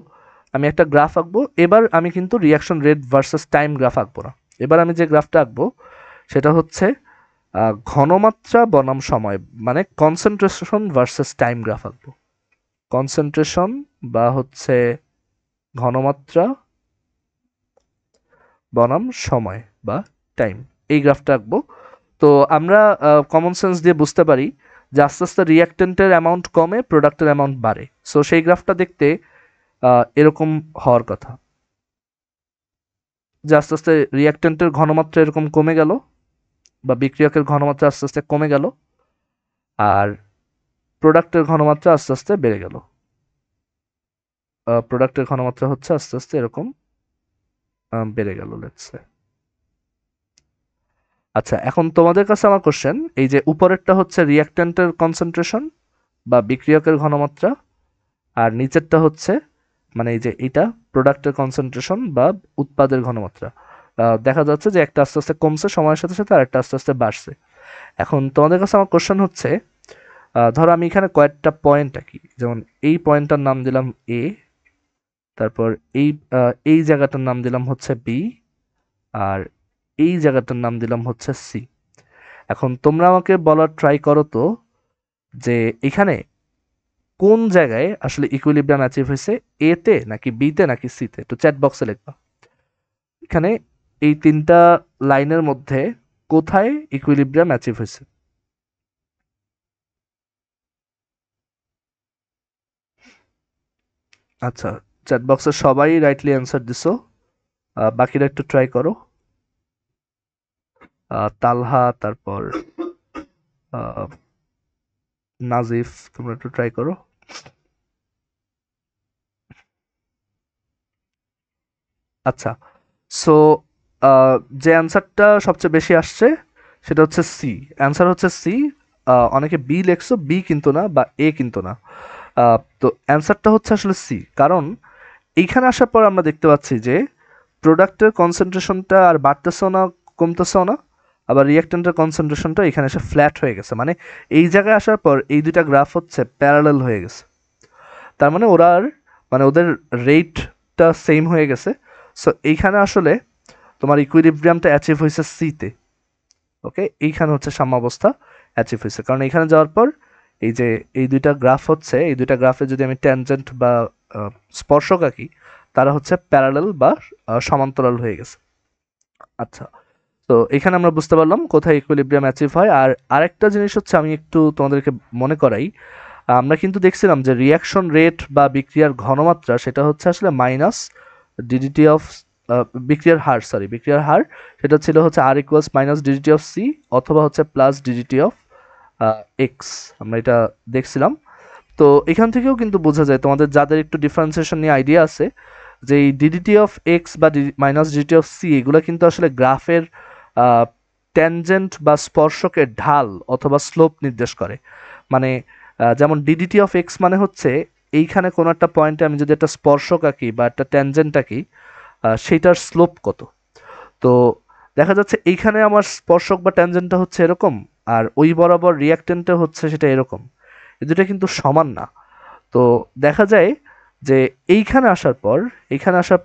আমি একটা গ্রাফ আঁকবো, এবার আমি কিন্তু reaction rate versus time graph আঁকবো না, এবার আমি যে গ্রাফটা আঁকবো সেটা হচ্ছে ঘনমাত্রা বনাম সময়, মানে কনসেন্ট্রেশন ভার্সেস টাইম গ্রাফ আঁকবো। কনসেন্ট্রেশন বা হচ্ছে ঘনমাত্রা বনাম সময় বা টাইম, এই গ্রাফটা আঁকবো। তো আমরা কমন সেন্স দিয়ে বুঝতে পারি যে আস্তে আস্তে রিয়াক্টেন্টের অ্যামাউন্ট কমে, প্রোডাক্টের অ্যামাউন্ট বাড়ে। সো সেই গ্রাফটা দেখতে এরকম হওয়ার কথা, যে আস্তে আস্তে রিয়াক্টেন্টের ঘনমাত্রা এরকম কমে গেল, বা বিক্রিয়কের ঘনমাত্রা আস্তে আস্তে কমে গেল, আর প্রোডাক্টের ঘনমাত্রা আস্তে আস্তে বেড়ে গেল। প্রোডাক্টের ঘনমাত্রা হচ্ছে আস্তে আস্তে এরকম বেড়ে গেল, লেটস সে। আচ্ছা, এখন তোমাদের কাছে আমার কোশ্চেন, এই যে উপরেরটা হচ্ছে রিয়াক্ট্যান্টের কনসেন্ট্রেশন বা বিক্রিয়কের ঘনমাত্রা, আর নিচেরটা হচ্ছে মানে এই যে এটা প্রোডাক্টের কনসেন্ট্রেশন বা উৎপাদের ঘনমাত্রা। দেখা যাচ্ছে যে একটা আস্তে আস্তে কমছে সময়ের সাথে সাথে, আর একটা আস্তে আস্তে বাড়ছে। এখন তোমাদের কাছে আমার কোশ্চেন হচ্ছে, ধরো আমি এখানে কয়েকটা পয়েন্ট আঁকি, যেমন এই পয়েন্টটার নাম দিলাম এ, তারপর এই জায়গাটার নাম দিলাম হচ্ছে বি, আর এই জায়গাটার নাম দিলাম হচ্ছে সি। এখন তোমরা আমাকে বলার ট্রাই করো তো যে এখানে কোন জায়গায় আসলে ইকুইলিব্রিয়াম অ্যাচিভ হয়েছে, এ তে নাকি বি তে নাকি সি তে? একটু চ্যাট বক্সে লিখবা এখানে এই তিনটা লাইনের মধ্যে কোথায় ইকুইলিব্রিয়াম অ্যাচিভ হয়েছে। আচ্ছা, চ্যাট বক্সে সবাই রাইটলি অ্যান্সার দিছো, বাকিরা একটু ট্রাই করো। তালহা, তারপর নাজিফ, তোমরা একটু ট্রাই করো। আচ্ছা, সো যে অ্যান্সারটা সবচেয়ে বেশি আসছে সেটা হচ্ছে সি। অ্যান্সার হচ্ছে সি। অনেকে বি লেখছো, বি কিন্তু না, বা এ কিন্তু না। তো অ্যান্সারটা হচ্ছে আসলে সি, কারণ এইখানে আসার পর আমরা দেখতে পাচ্ছি যে প্রোডাক্টের কনসেন্ট্রেশনটা আর বাড়তেছেও না, কমতেছেও না, আবার রিয়াক্টেন্টের কনসেন্ট্রেশনটা এখানে এসে ফ্ল্যাট হয়ে গেছে। মানে এই জায়গায় আসার পর এই দুইটা গ্রাফ হচ্ছে প্যারালাল হয়ে গেছে। তার মানে ওরা আর মানে ওদের রেটটা সেম হয়ে গেছে। সো এইখানে আসলে তোমার ইকুইলিব্রিয়ামটা অ্যাচিভ হয়েছে সিতে। ওকে, এইখানে হচ্ছে সাম্যাবস্থা অ্যাচিভ হয়েছে, কারণ এখানে যাওয়ার পর এই যে এই দুইটা গ্রাফ হচ্ছে, এই দুইটা গ্রাফে যদি আমি ট্যানজেন্ট বা স্পর্শক আঁকি, তারা হচ্ছে প্যারালাল বা সমান্তরাল হয়ে গেছে। আচ্ছা, তো এখানে আমরা বুঝতে পারলাম কোথায় ইকুইলিব্রিয়াম অ্যাচিভ হয়। আর আরেকটা জিনিস হচ্ছে, আমি একটু তোমাদেরকে মনে করাই, আমরা কিন্তু দেখছিলাম যে রিয়াকশন রেট বা বিক্রিয়ার ঘনমাত্রা সেটা হচ্ছে আসলে মাইনাস ডিডিটি অফ বিক্রিয়ার হার, সরি বিক্রিয়ার হার, সেটা ছিল হচ্ছে R equals minus ddt of C অথবা হচ্ছে প্লাস ডিডিটি অফ এক্স, আমরা এটা দেখছিলাম। তো এখান থেকেও কিন্তু বোঝা যায়, তোমাদের যাদের একটু ডিফারেন্সিয়েশন নিয়ে আইডিয়া আছে, যে এই ডিডিটি অফ এক্স বা মাইনাস ডিডিটি অফ সি এগুলো কিন্তু আসলে গ্রাফের ট্যানজেন্ট বা স্পর্শকের ঢাল অথবা স্লোপ নির্দেশ করে। মানে যেমন ডিডিটি অফ এক্স মানে হচ্ছে এইখানে কোনো একটা পয়েন্টে আমি যদি একটা স্পর্শক আঁকি বা একটা ট্যানজেন্ট আঁকি, সেইটার স্লোপ কত। তো দেখা যাচ্ছে এইখানে আমার স্পর্শক বা ট্যানজেন্টটা হচ্ছে এরকম, আর ওই বরাবর রিয়াক্টেন্টটা হচ্ছে সেটা এরকম, এই দুটো কিন্তু সমান না। তো দেখা যায় যে এইখানে আসার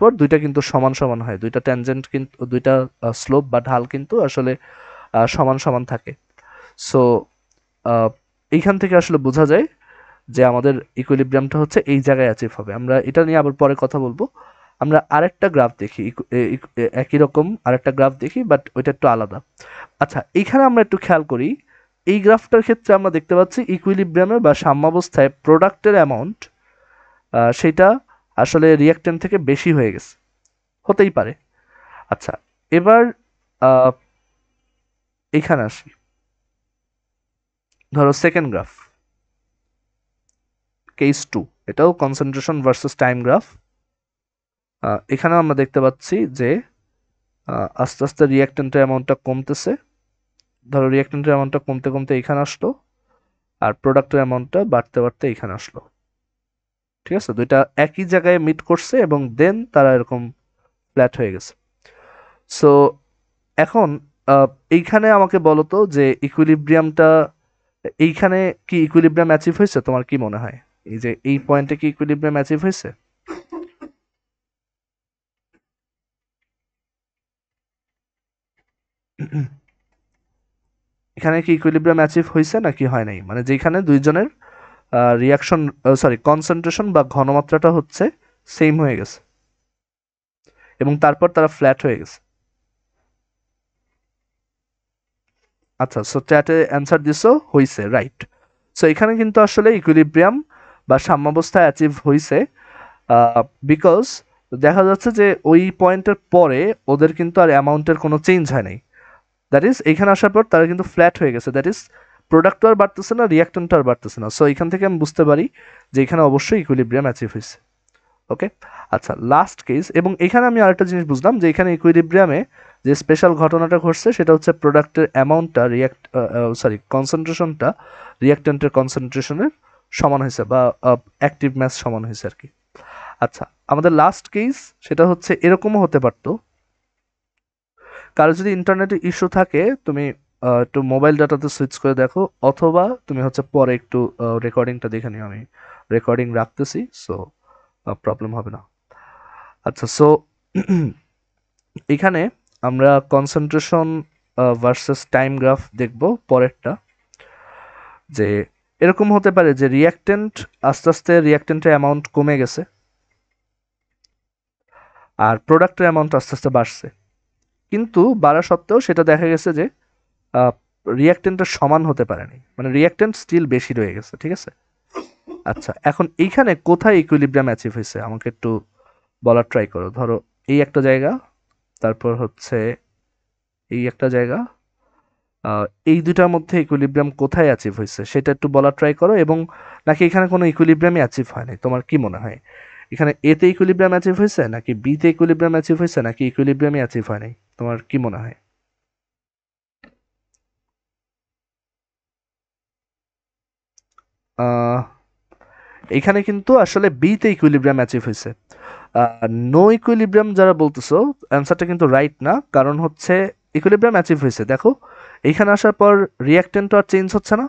পর দুইটা কিন্তু সমান সমান হয়, দুইটা ট্যানজেন্ট কিন্তু, দুইটা স্লোপ বা ঢাল কিন্তু আসলে সমান সমান থাকে। সো এইখান থেকে আসলে বোঝা যায় যে আমাদের ইকুইলিব্রিয়ামটা হচ্ছে এই জায়গায় অ্যাচিভ হবে। আমরা এটা নিয়ে আবার পরে কথা বলবো। আমরা আরেকটা গ্রাফ দেখি, একই রকম আরেকটা গ্রাফ দেখি, বাট ওইটা একটু আলাদা। আচ্ছা, এইখানে আমরা একটু খেয়াল করি, এই গ্রাফটার ক্ষেত্রে আমরা দেখতে পাচ্ছি ইকুইলিব্রিয়ামের বা সাম্যাবস্থায় প্রোডাক্টের অ্যামাউন্ট সেটা আসলে রিয়াক্টেন্ট থেকে বেশি হয়ে গেছে, হতেই পারে। আচ্ছা, এবার এখানে আসি, ধরো সেকেন্ড গ্রাফ, কেস টু, এটাও কনসেন্ট্রেশন ভার্সেস টাইম গ্রাফ। এখানেও আমরা দেখতে পাচ্ছি যে আস্তে আস্তে রিয়াক্টেন্টের অ্যামাউন্টটা কমতেছে। ধরো রিয়াক্টেন্টের অ্যামাউন্টটা কমতে কমতে এখানে আসলো, আর প্রোডাক্টের অ্যামাউন্টটা বাড়তে বাড়তে এখানে আসলো। ঠিক আছে, দুইটা একই জায়গায় মিট করছে এবং দেন তারা এরকম ফ্ল্যাট হয়ে গেছে। সো এখন এইখানে আমাকে বলো তো যে ইকুইলিব্রিয়ামটা, এইখানে কি ইকুইলিব্রিয়াম অ্যাচিভ হয়েছে? তোমার কি মনে হয় এই যে এই পয়েন্টে কি ইকুইলিব্রিয়াম অ্যাচিভ হয়েছে? এখানে কি ইকুইলিব্রিয়াম অ্যাচিভ হয়েছে নাকি হয় নাই, মানে যেখানে দুইজনের রিয়াকশন কনসেন্ট্রেশন বা ঘনমাত্রাটা হচ্ছে সেম হয়ে গেছে এবং তারপর তারা ফ্ল্যাট হয়ে গেছে। আচ্ছা, সো চ্যাটে অ্যান্সার দিছো হইছে, রাইট। সো এখানে কিন্তু আসলে ইকুইলিব্রিয়াম বা সাম্যাবস্থা অ্যাচিভ হইছে, বিকজ দেখা যাচ্ছে যে ওই পয়েন্টের পরে ওদের কিন্তু আর অ্যামাউন্টের কোনো চেঞ্জ হয় নাই। দ্যাট ইজ এইখানে আসার পর তারা কিন্তু ফ্ল্যাট হয়ে গেছে, দ্যাট ইজ প্রোডাক্টও আর বাড়তেছে না, রিয়াক্ট্যান্টও আর বাড়তেছে না। সো এখান থেকে আমি বুঝতে পারি যে এখানে অবশ্যই ইকুইলিব্রিয়াম অ্যাচিভ হয়েছে। ওকে, আচ্ছা, লাস্ট কেস। এবং এখানে আমি আরেকটা জিনিস বুঝলাম যে এখানে ইকুইলিব্রিয়ামে যে স্পেশাল ঘটনাটা ঘটছে সেটা হচ্ছে প্রোডাক্টের অ্যামাউন্টটা কনসেন্ট্রেশনটা রিয়াক্ট্যান্টের কনসেন্ট্রেশনের সমান হয়েছে, বা অ্যাক্টিভ ম্যাস সমান হয়েছে আর কি। আচ্ছা, আমাদের লাস্ট কেস সেটা হচ্ছে এরকমও হতে পারতো, কারো যদি ইন্টারনেটে ইস্যু থাকে তুমি একটু মোবাইল ডাটাতে সুইচ করে দেখো, অথবা তুমি হচ্ছে পরে একটু রেকর্ডিংটা দেখে নিও, আমি রেকর্ডিং রাখতেছি, সো প্রবলেম হবে না। আচ্ছা, সো এখানে আমরা কনসেন্ট্রেশন ভার্সেস টাইম গ্রাফ দেখব পরেরটা, যে এরকম হতে পারে যে রিয়াক্টেন্ট আস্তে আস্তে রিয়াক্টেন্টের অ্যামাউন্ট কমে গেছে আর প্রোডাক্টের অ্যামাউন্ট আস্তে আস্তে বাড়ছে, কিন্তু বাড়া সত্ত্বেও সেটা দেখা গেছে যে রিয়াক্টেন্টের সমান হতে পারেনি, মানে রিয়াক্টেন্ট স্টিল বেশি রয়ে গেছে, ঠিক আছে। আচ্ছা, এখন এইখানে কোথায় ইকুইলিব্রিয়াম অ্যাচিভ হয়েছে আমাকে একটু বলার ট্রাই করো। ধরো এই একটা জায়গা, তারপর হচ্ছে এই একটা জায়গা, এই দুটার মধ্যে ইকুইলিব্রিয়াম কোথায় অ্যাচিভ হয়েছে সেটা একটু বলার ট্রাই করো। এবং নাকি এখানে কোনো ইকুইলিব্রিয়ামই অ্যাচিভ হয় নাই, তোমার কি মনে হয় এখানে এতে ইকুইলিব্রিয়াম অ্যাচিভ হয়েছে নাকি বিতে ইকুইলিব্রিয়াম অ্যাচিভ হয়েছে নাকি ইকুইলিব্রিয়ামই অ্যাচিভ হয় নাই, তোমার কি মনে হয়? এখানে কিন্তু আসলে বিতে ইকুইলিব্রিয়াম অ্যাচিভ হয়েছে। নো ইকুইলিব্রিয়াম যারা বলতেছো অ্যান্সারটা কিন্তু রাইট না, কারণ হচ্ছে ইকুইলিব্রিয়াম অ্যাচিভ হয়েছে। দেখো এইখানে আসার পর রিয়াক্টেন্টও আর চেঞ্জ হচ্ছে না,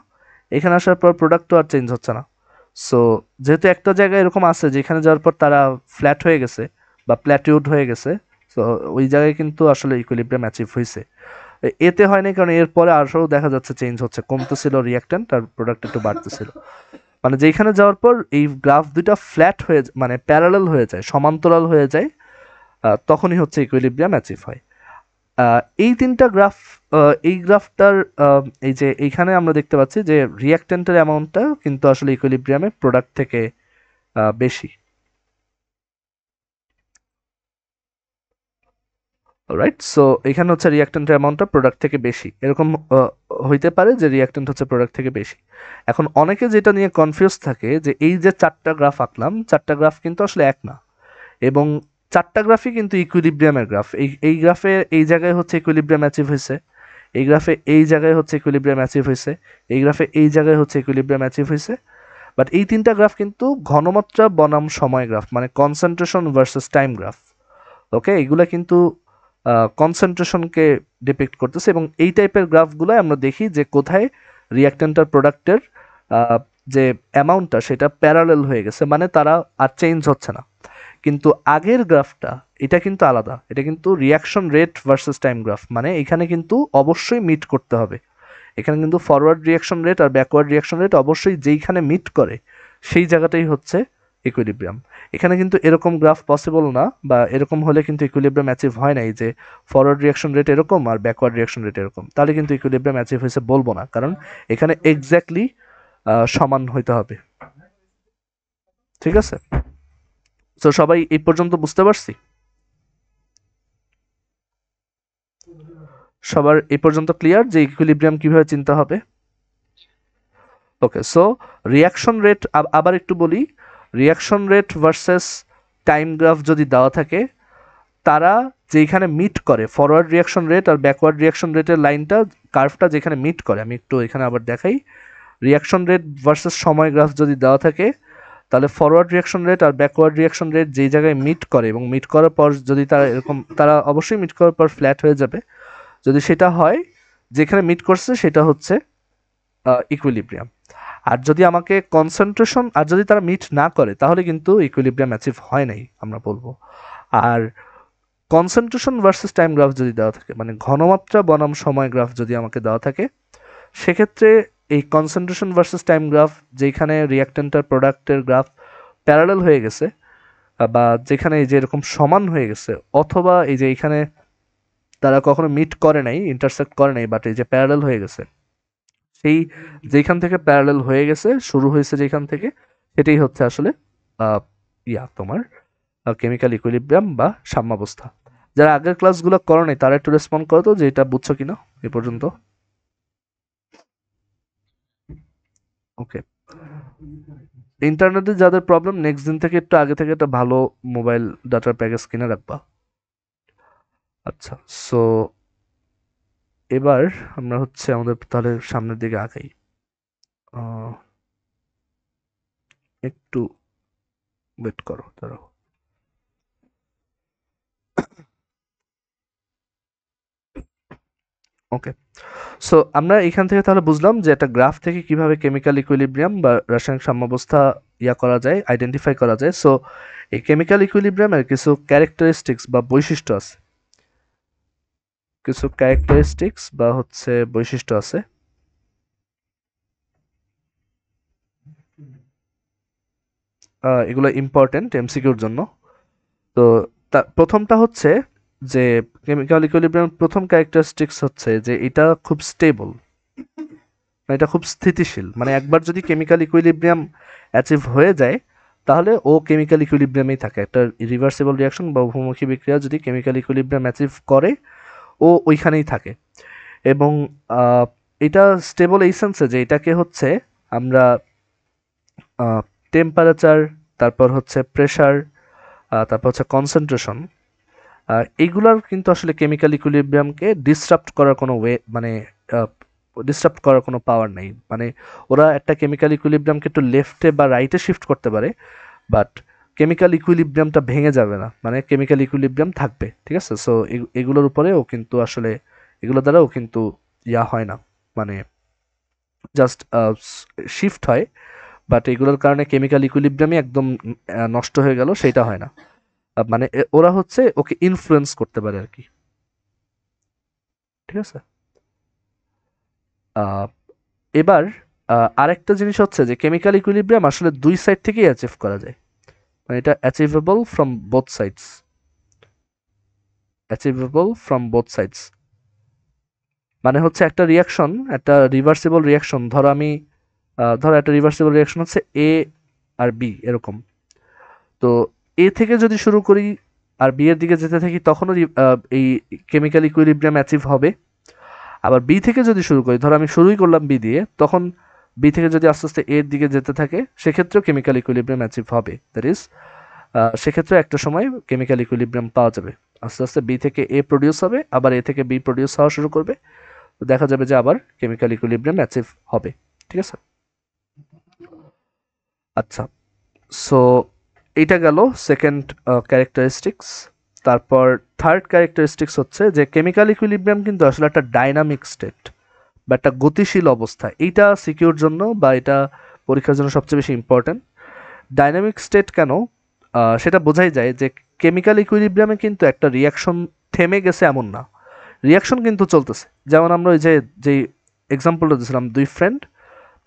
এখানে আসার পর প্রোডাক্টও আর চেঞ্জ হচ্ছে না। সো যেহেতু একটা জায়গায় এরকম আছে যেখানে যাওয়ার পর তারা ফ্ল্যাট হয়ে গেছে বা প্ল্যাটিউড হয়ে গেছে, সো ওই জায়গায় কিন্তু আসলে ইকুইলিব্রিয়াম অ্যাচিভ হয়েছে। এতে হয়নি, কারণ এরপরে আরও দেখা যাচ্ছে চেঞ্জ হচ্ছে, কমতেছিল রিয়াক্টেন্ট আর প্রোডাক্ট একটু বাড়তেছিল। মানে যেখানে যাওয়ার পর এই গ্রাফ দুইটা ফ্ল্যাট হয়ে মানে প্যারালাল হয়ে যায়, সমান্তরাল হয়ে যায়, তখনই হচ্ছে ইকুইলিব্রিয়াম অ্যাচিভ হয়। এই তিনটা গ্রাফ, এই গ্রাফটার এই যে এইখানে আমরা দেখতে পাচ্ছি যে রিয়াক্টেন্টের অ্যামাউন্টটা কিন্তু আসলে ইকুইলিব্রিয়ামে প্রোডাক্ট থেকে বেশি। রাইট, সো এখানে হচ্ছে রিয়াক্টেন্টের অ্যামাউন্টটা প্রোডাক্ট থেকে বেশি, এরকম হইতে পারে যে রিয়াক্টেন্ট হচ্ছে প্রোডাক্ট থেকে বেশি। এখন অনেকে যেটা নিয়ে কনফিউজ থাকে যে এই যে চারটা গ্রাফ আঁকলাম, চারটা গ্রাফ কিন্তু আসলে এক না, এবং চারটা গ্রাফই কিন্তু ইকুইলিব্রিয়ামের গ্রাফ। এই গ্রাফে এই জায়গায় হচ্ছে ইকুইলিব্রিয়াম অ্যাচিভ হয়েছে, এই গ্রাফে এই জায়গায় হচ্ছে ইকুইলিব্রিয়াম অ্যাচিভ হয়েছে, এই গ্রাফে এই জায়গায় হচ্ছে ইকুইলিব্রিয়াম অ্যাচিভ হয়েছে। বাট এই তিনটা গ্রাফ কিন্তু ঘনমাত্রা বনাম সময় গ্রাফ, মানে কনসেন্ট্রেশন ভার্সেস টাইম গ্রাফ। ওকে, এগুলা কিন্তু কনসেন্ট্রেশনকে ডিপিক্ট করতেছে, এবং এই টাইপের গ্রাফগুলো আমরা দেখি যে কোথায় রিয়াক্টেন্ট আর প্রোডাক্টের যে অ্যামাউন্টটা সেটা প্যারালেল হয়ে গেছে, মানে তারা আর চেঞ্জ হচ্ছে না। কিন্তু আগের গ্রাফটা এটা কিন্তু আলাদা, এটা কিন্তু reaction rate versus time graph, মানে এখানে কিন্তু অবশ্যই মিট করতে হবে। এখানে কিন্তু ফরওয়ার্ড রিয়াকশন রেট আর ব্যাকওয়ার্ড রিয়াকশন রেট অবশ্যই যেইখানে মিট করে সেই জায়গাটাই হচ্ছে ইকুইলিব্রিয়াম। এখানে কিন্তু এরকম গ্রাফ পসিবল না, বা এরকম হলে কিন্তু ইকুইলিব্রিয়াম অ্যাচিভ হয় নাই যে ফরওয়ার্ড রিয়াকশন রেট এরকম আর ব্যাকওয়ার্ড রিয়াকশন রেট এরকম, তাহলে কিন্তু ইকুইলিব্রিয়াম অ্যাচিভ হয়েছে বলবো না, কারণ এখানে এক্স্যাক্টলি সমান হইতে হবে। ঠিক আছে, তো সবাই এই পর্যন্ত বুঝতে পারছি? সবার এই পর্যন্ত ক্লিয়ার যে ইকুইলিব্রিয়াম কিভাবে চিন্তা হবে? ওকে, সো রিয়াকশন রেট আবার একটু বলি, reaction rate versus time graph যদি দেওয়া থাকে, তারা যেখানে মিট করে ফরওয়ার্ড রিয়াকশন রেট আর ব্যাকওয়ার্ড রিয়াকশন রেটের লাইনটা, কার্ভটা যেখানে মিট করে, আমি একটু এখানে আবার দেখাই, রিয়াকশন রেট ভার্সেস সময় গ্রাফ যদি দেওয়া থাকে তাহলে ফরওয়ার্ড রিয়াকশন রেট আর ব্যাকওয়ার্ড রিয়াকশন রেট যেই জায়গায় মিট করে এবং মিট করার পর যদি তারা এরকম, তারা অবশ্যই মিট করার পর ফ্ল্যাট হয়ে যাবে, যদি সেটা হয় যেখানে মিট করছে সেটা হচ্ছে ইকুইলিব্রিয়াম। আর যদি আমাকে কনসেন্ট্রেশন আর যদি তারা মিট না করে তাহলে কিন্তু ইকুইলিব্রিয়াম অ্যাচিভ হয় নাই আমরা বলবো। আর কনসেন্ট্রেশন ভার্সেস টাইম গ্রাফ যদি দেওয়া থাকে, মানে ঘনমাত্রা বনাম সময় গ্রাফ যদি আমাকে দেওয়া থাকে, সেক্ষেত্রে এই কনসেন্ট্রেশন ভার্সেস টাইম গ্রাফ, যেখানে রিয়াক্ট্যান্ট আর প্রোডাক্টের গ্রাফ প্যারালাল হয়ে গেছে, বা যেখানে এই যে এরকম সমান হয়ে গেছে, অথবা এই যে এখানে তারা কখনো মিট করে নাই, ইন্টারসেক্ট করে নাই, বাট এই যে প্যারালাল হয়ে গেছে, সেই যেখান থেকে প্যারালাল হয়ে গেছে, শুরু হয়েছে যেখান থেকে, সেটাই হচ্ছে আসলে তোমার কেমিক্যাল ইকুইলিব্রিয়াম বা সাম্যাবস্থা। যারা আগের ক্লাসগুলো করো নাই তারা একটু রেসপন্ড করো তো, যে এটা বুঝছো কিনা এ পর্যন্ত। ওকে, ইন্টারনেটে যাদের প্রবলেম, নেক্সট দিন থেকে একটু আগে থেকে একটা ভালো মোবাইল ডাটার প্যাকেজ কিনে রাখবা। আচ্ছা, সো এবার আমরা হচ্ছে আমাদের তাহলে সামনের দিকে আগাই। একটু ওয়েট করো, দাঁড়াও। ওকে, সো আমরা এখান থেকে তাহলে বুঝলাম যে একটা গ্রাফ থেকে কিভাবে কেমিক্যাল ইকুইলিব্রিয়াম বা রাসায়নিক সাম্যাবস্থা করা যায়, আইডেন্টিফাই করা যায়। সো এই কেমিক্যাল ইকুইলিব্রিয়ামের কিছু ক্যারেক্টারিস্টিক্স বা বৈশিষ্ট্য আছে, কিছু ক্যারেক্টারিস্টিক্স বা হচ্ছে বৈশিষ্ট্য আছে। এগুলো ইম্পর্টেন্ট এমসিকিউর জন্য। তো প্রথমটা হচ্ছে যে কেমিক্যাল ইকুইলিব্রিয়াম প্রথম ক্যারেক্টারিস্টিক্স হচ্ছে যে এটা খুব স্টেবল, এটা খুব স্থিতিশীল। মানে একবার যদি কেমিক্যাল ইকুইলিব্রিয়াম অ্যাচিভ হয়ে যায়, তাহলে ও কেমিক্যাল ইকুইলিব্রিয়ামেই থাকে। একটা রিভার্সিবল রিয়াকশন বা বহুমুখী বিক্রিয়া যদি কেমিক্যাল ইকুইলিব্রিয়াম অ্যাচিভ করে, ও ওইখানেই থাকে। এবং এটা স্টেবল এই সেন্সে যে এটাকে হচ্ছে আমরা টেম্পারেচার, তারপর হচ্ছে প্রেশার, তারপর হচ্ছে কনসেন্ট্রেশন, এইগুলার কিন্তু আসলে কেমিক্যাল ইকুইলিব্রিয়ামকে ডিসরাপ্ট করার কোনো ওয়ে, মানে ডিসরাপ্ট করার কোনো পাওয়ার নেই। মানে ওরা একটা কেমিক্যাল ইকুইলিব্রিয়ামকে একটু লেফটে বা রাইটে শিফট করতে পারে, বাট কেমিক্যাল ইকুইলিব্রিয়ামটা ভেঙে যাবে না, মানে কেমিক্যাল ইকুইলিব্রিয়াম থাকবে। ঠিক আছে, সো এগুলোর উপরেও কিন্তু আসলে এগুলো দ্বারাও কিন্তু হয় না, মানে জাস্ট শিফট হয়, বাট এগুলোর কারণে কেমিক্যাল ইকুইলিব্রিয়ামই একদম নষ্ট হয়ে গেল সেটা হয় না। মানে ওরা হচ্ছে ওকে ইনফ্লুয়েন্স করতে পারে আর কি। ঠিক আছে, আহ, এবার আরেকটা জিনিস হচ্ছে যে কেমিক্যাল ইকুইলিব্রিয়াম আসলে দুই সাইড থেকেই অ্যাচিভ করা যায়, মানে এটা achievable from both sides, achievable from both sides. মানে হচ্ছে একটা রিয়াকশন, একটা রিভার্সিবল রিয়াকশন, ধরো আমি ধরো একটা রিভার্সিবল রিয়াকশন হচ্ছে এ আর বি এরকম। তো এ থেকে যদি শুরু করি আর বি এর দিকে যেতে থাকি, তখনও এই কেমিক্যাল ইকুইলিব্রিয়াম অ্যাচিভ হবে। আবার বি থেকে যদি শুরু করি, ধরো আমি শুরুই করলাম বি দিয়ে, তখন বি থেকে যদি আস্তে আস্তে এর দিকে যেতে থাকে, সেক্ষেত্রেও কেমিক্যাল ইকুইলিব্রিয়াম অ্যাচিভ হবে। দ্যাট ইজ, সেক্ষেত্রে একটা সময় কেমিক্যাল ইকুইলিব্রিয়াম পাওয়া যাবে। আস্তে আস্তে বি থেকে এ প্রডিউস হবে, আবার এ থেকে বি প্রডিউস হওয়া শুরু করবে, দেখা যাবে যে আবার কেমিক্যাল ইকুইলিব্রিয়াম অ্যাচিভ হবে। ঠিক আছে, আচ্ছা, সো এইটা গেল সেকেন্ড ক্যারেক্টারিস্টিক্স। তারপর থার্ড ক্যারেক্টারিস্টিক্স হচ্ছে যে কেমিক্যাল ইকুইলিব্রিয়াম কিন্তু আসলে একটা ডাইনামিক স্টেট বা একটা গতিশীল অবস্থা। এইটা সিকিউর জন্য বা এটা পরীক্ষার জন্য সবচেয়ে বেশি ইম্পর্টেন্ট। ডাইনামিক স্টেট কেন, সেটা বোঝাই যায় যে কেমিক্যাল ইকুইলিব্রিয়ামে কিন্তু একটা রিয়াকশন থেমে গেছে এমন না, রিয়াকশন কিন্তু চলতেছে। যেমন আমরা ওই যে যেই এক্সাম্পলটা দিয়েছিলাম, দুই ফ্রেন্ড,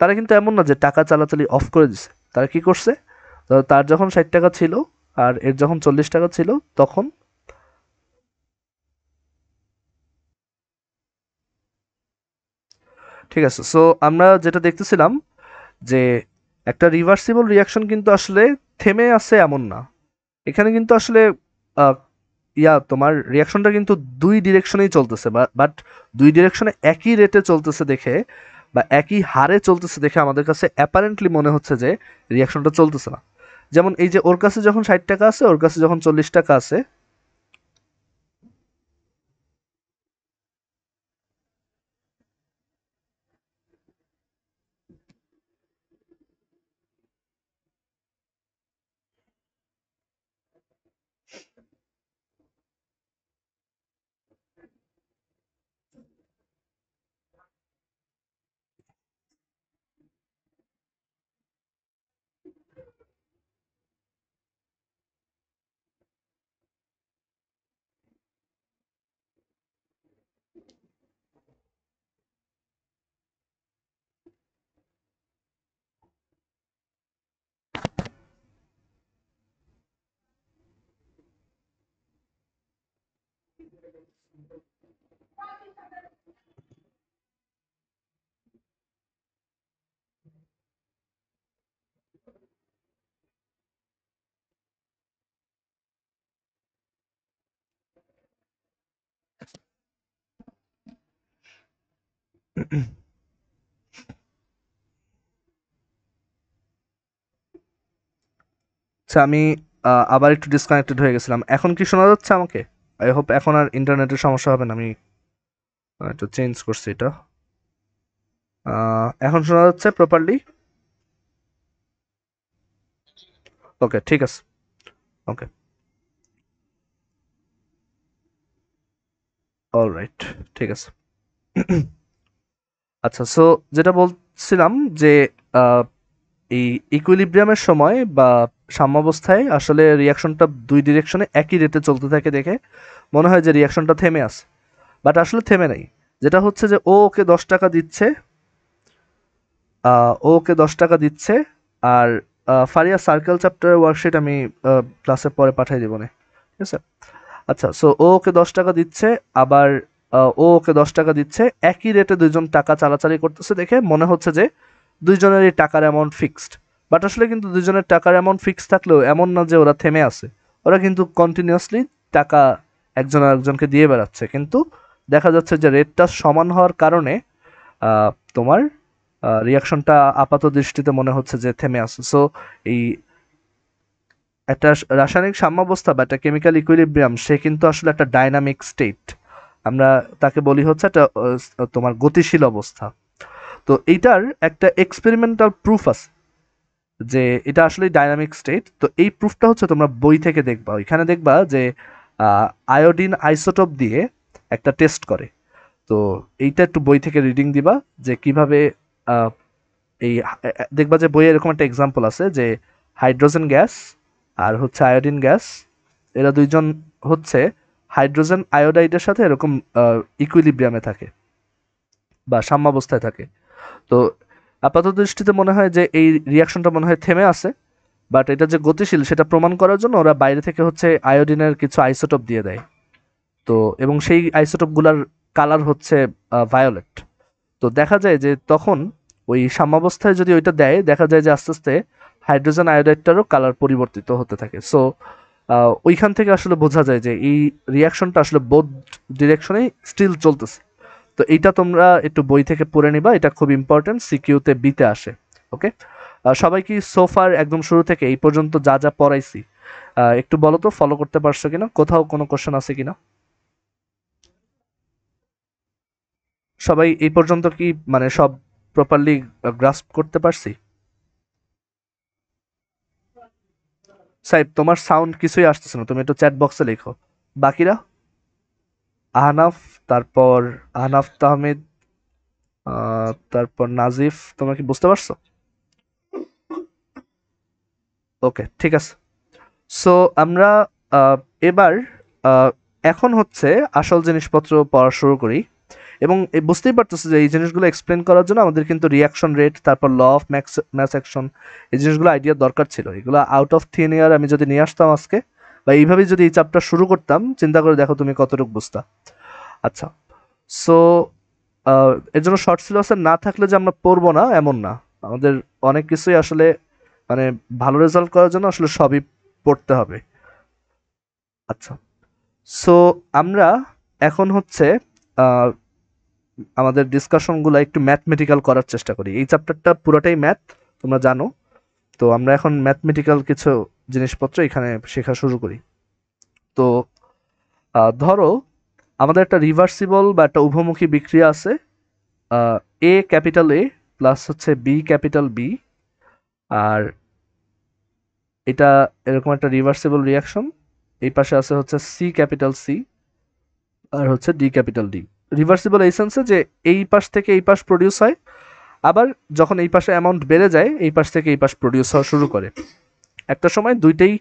তারা কিন্তু এমন না যে টাকা চালাচালি অফ করে দিছে। তারা কি করছে, তার যখন 60 টাকা ছিল আর এর যখন 40 টাকা ছিল, তখন ঠিক আছে। সো আমরা যেটা দেখতেছিলাম যে একটা রিভার্সিবল রিয়াকশন কিন্তু আসলে থেমে আছে এমন না। এখানে কিন্তু আসলে আহ, তোমার রিয়াকশনটা কিন্তু দুই ডিরেকশনেই চলতেছে, বাট দুই ডিরেকশনে একই রেটে চলতেছে দেখে বা একই হারে চলতেছে দেখে আমাদের কাছে অ্যাপারেন্টলি মনে হচ্ছে যে রিয়াকশনটা চলতেছে না। যেমন এই যে ওর কাছে যখন 60 টাকা আছে, ওর কাছে যখন 40 টাকা আছে, আচ্ছা, আমি আবার একটু ডিসকানেক্টেড হয়ে গেছিলাম। এখন কি শোনা যাচ্ছে আমাকে? আই হোপ এখন আর ইন্টারনেটের সমস্যা হবে না। আমি একটু চেঞ্জ করছি এটা। এখন শোনা যাচ্ছে প্রপারলি? ওকে, ঠিক আছে। ওকে, অলরাইট, ঠিক আছে। আচ্ছা, সো যেটা বলছিলাম যে আহ, এই ইকুইলিব্রিয়ামের সময় বা সাম্যাবস্থায় আসলে রিয়াকশনটা দুই ডিরেকশনে একই রেটে চলতে থাকে দেখে মনে হয় যে রিয়াকশনটা থেমে আছে, বাট আসলে থেমে নেই। যেটা হচ্ছে যে ও ওকে 10 টাকা দিচ্ছে, ও ওকে 10 টাকা দিচ্ছে। আর ফারিয়া সার্কেল চ্যাপ্টারের ওয়ার্কশিট আমি ক্লাসে পরে পাঠিয়ে দিব না, ঠিক আছে? আচ্ছা, সো ও ওকে 10 টাকা দিচ্ছে, আবার ও ওকে 10 টাকা দিচ্ছে। একই রেটে দুইজন টাকা চালাচালি করতেছে দেখে মনে হচ্ছে যে দুইজনেরই টাকার অ্যামাউন্ট ফিক্সড। বাট আসলে কিন্তু দুইজনের টাকার অ্যামাউন্ট ফিক্সড থাকলেও এমন না যে ওরা থেমে আছে। ওরা কিন্তু কন্টিনিউয়াসলি টাকা একজন আরেকজনকে দিয়ে বেড়াচ্ছে, কিন্তু দেখা যাচ্ছে যে রেটটা সমান হওয়ার কারণে তোমার রিয়াকশনটা আপাত দৃষ্টিতে মনে হচ্ছে যে থেমে আছে। সো এই একটা রাসায়নিক সাম্যাবস্থা বা একটা কেমিক্যাল ইকুইলিব্রিয়াম, সে কিন্তু আসলে একটা ডাইনামিক স্টেট। আমরা তাকে বলি হচ্ছে একটা তোমার গতিশীল অবস্থা। তো এইটার একটা এক্সপেরিমেন্টাল প্রুফ আছে যে এটা আসলে ডাইনামিক স্টেট। তো এই প্রুফটা হচ্ছে তোমরা বই থেকে দেখবা, ওইখানে দেখবা যে আয়োডিন আইসোটোপ দিয়ে একটা টেস্ট করে। তো এইটা একটু বই থেকে রিডিং দিবা যে কিভাবে আহ, এই দেখবা যে বইয়ে এরকম একটা এক্সাম্পল আছে যে হাইড্রোজেন গ্যাস আর হচ্ছে আয়োডিন গ্যাস, এরা দুইজন হচ্ছে হাইড্রোজেন আয়োডাইডের সাথে এরকম ইকুইলিব্রিয়ামে থাকে বা সাম্যাবস্থায় থাকে। তো আপাত দৃষ্টিতে মনে হয় যে এই রিয়াকশনটা মনে হয় থেমে আছে, বাট এটা যে গতিশীল সেটা প্রমাণ করার জন্য ওরা বাইরে থেকে হচ্ছে আয়োডিনের কিছু আইসোটোপ দিয়ে দেয়। তো এবং সেই আইসোটোপগুলোর কালার হচ্ছে ভায়োলেট। তো দেখা যায় যে তখন ওই সাম্যাবস্থায় যদি ওইটা দেয়, দেখা যায় যে আস্তে আস্তে হাইড্রোজেন আয়োডাইডটারও কালার পরিবর্তিত হতে থাকে। সো ওইখান থেকে আসলে বোঝা যায় যে এই রিয়াকশনটা আসলে বোথ ডিরেকশনেই স্টিল চলতেছে। তো এইটা তোমরা একটু বই থেকে পড়ে নিবা, এটা খুব ইম্পর্টেন্ট, সিকিউতে বিতে আসে। ওকে, সবাই কি সোফার একদম শুরু থেকে এই পর্যন্ত যা যা পড়াইছি একটু বলো তো ফলো করতে পারছো কিনা, কোথাও কোনো কোশ্চেন আছে কিনা? সবাই এই পর্যন্ত কি মানে সব প্রপারলি গ্রাস্প করতে পারছি? সাহেব, তোমার সাউন্ড কিছুই আসতেছে না, তুমি একটু চ্যাট বক্সে লেখো। বাকিরা? আহনাফ, তারপর আহনাফ তাহমিদ, তারপর নাজিফ, তোমরা কি বুঝতে পারছো? ওকে, ঠিক আছে। সো আমরা আহ, এবার আহ, এখন হচ্ছে আসল জিনিসপত্র পড়া শুরু করি। এবং বুঝতেই পারতেছি যে এই জিনিসগুলো এক্সপ্লেন করার জন্য আমাদের কিন্তু রিয়াকশন রেট, তারপর ল অফ ম্যাথ অ্যাকশন, এই জিনিসগুলো আইডিয়া দরকার ছিল। এগুলো আউট অফ থিন ইয়ার আমি যদি নিয়ে আসতাম আজকে, বা এইভাবেই যদি এই চ্যাপ্টার শুরু করতাম, চিন্তা করে দেখো তুমি কতটুকু বুঝতা। আচ্ছা, সো এর জন্য শর্ট সিলেবাসে না থাকলে যে আমরা পড়বো না এমন না। আমাদের অনেক কিছুই আসলে মানে ভালো রেজাল্ট করার জন্য আসলে সবই পড়তে হবে। আচ্ছা, সো আমরা এখন হচ্ছে আহ, আমাদের ডিসকাশনগুলো একটু ম্যাথমেটিক্যাল করার চেষ্টা করি। এই চ্যাপ্টারটা পুরোটাই ম্যাথ, তোমরা জানো। তো আমরা এখন ম্যাথমেটিক্যাল কিছু জিনিসপত্র এখানে শেখা শুরু করি। তো ধরো আমাদের একটা রিভার্সিবল বা একটা উভমুখী বিক্রিয়া আছে, এ ক্যাপিটাল এ প্লাস হচ্ছে বি ক্যাপিটাল বি। আর এটা এরকম একটা রিভার্সিবল রিয়াকশন। এই পাশে আছে হচ্ছে সি ক্যাপিটাল সি আর হচ্ছে ডি ক্যাপিটাল ডি। রিভার্সিবল এই সেন্সে যে এই পাশ থেকে এই পাশ প্রডিউস হয়, আবার যখন এই পাশে অ্যামাউন্ট বেড়ে যায় এই পাশ থেকে এই পাশ প্রডিউস হওয়া শুরু করে। একটা সময় দুইটাই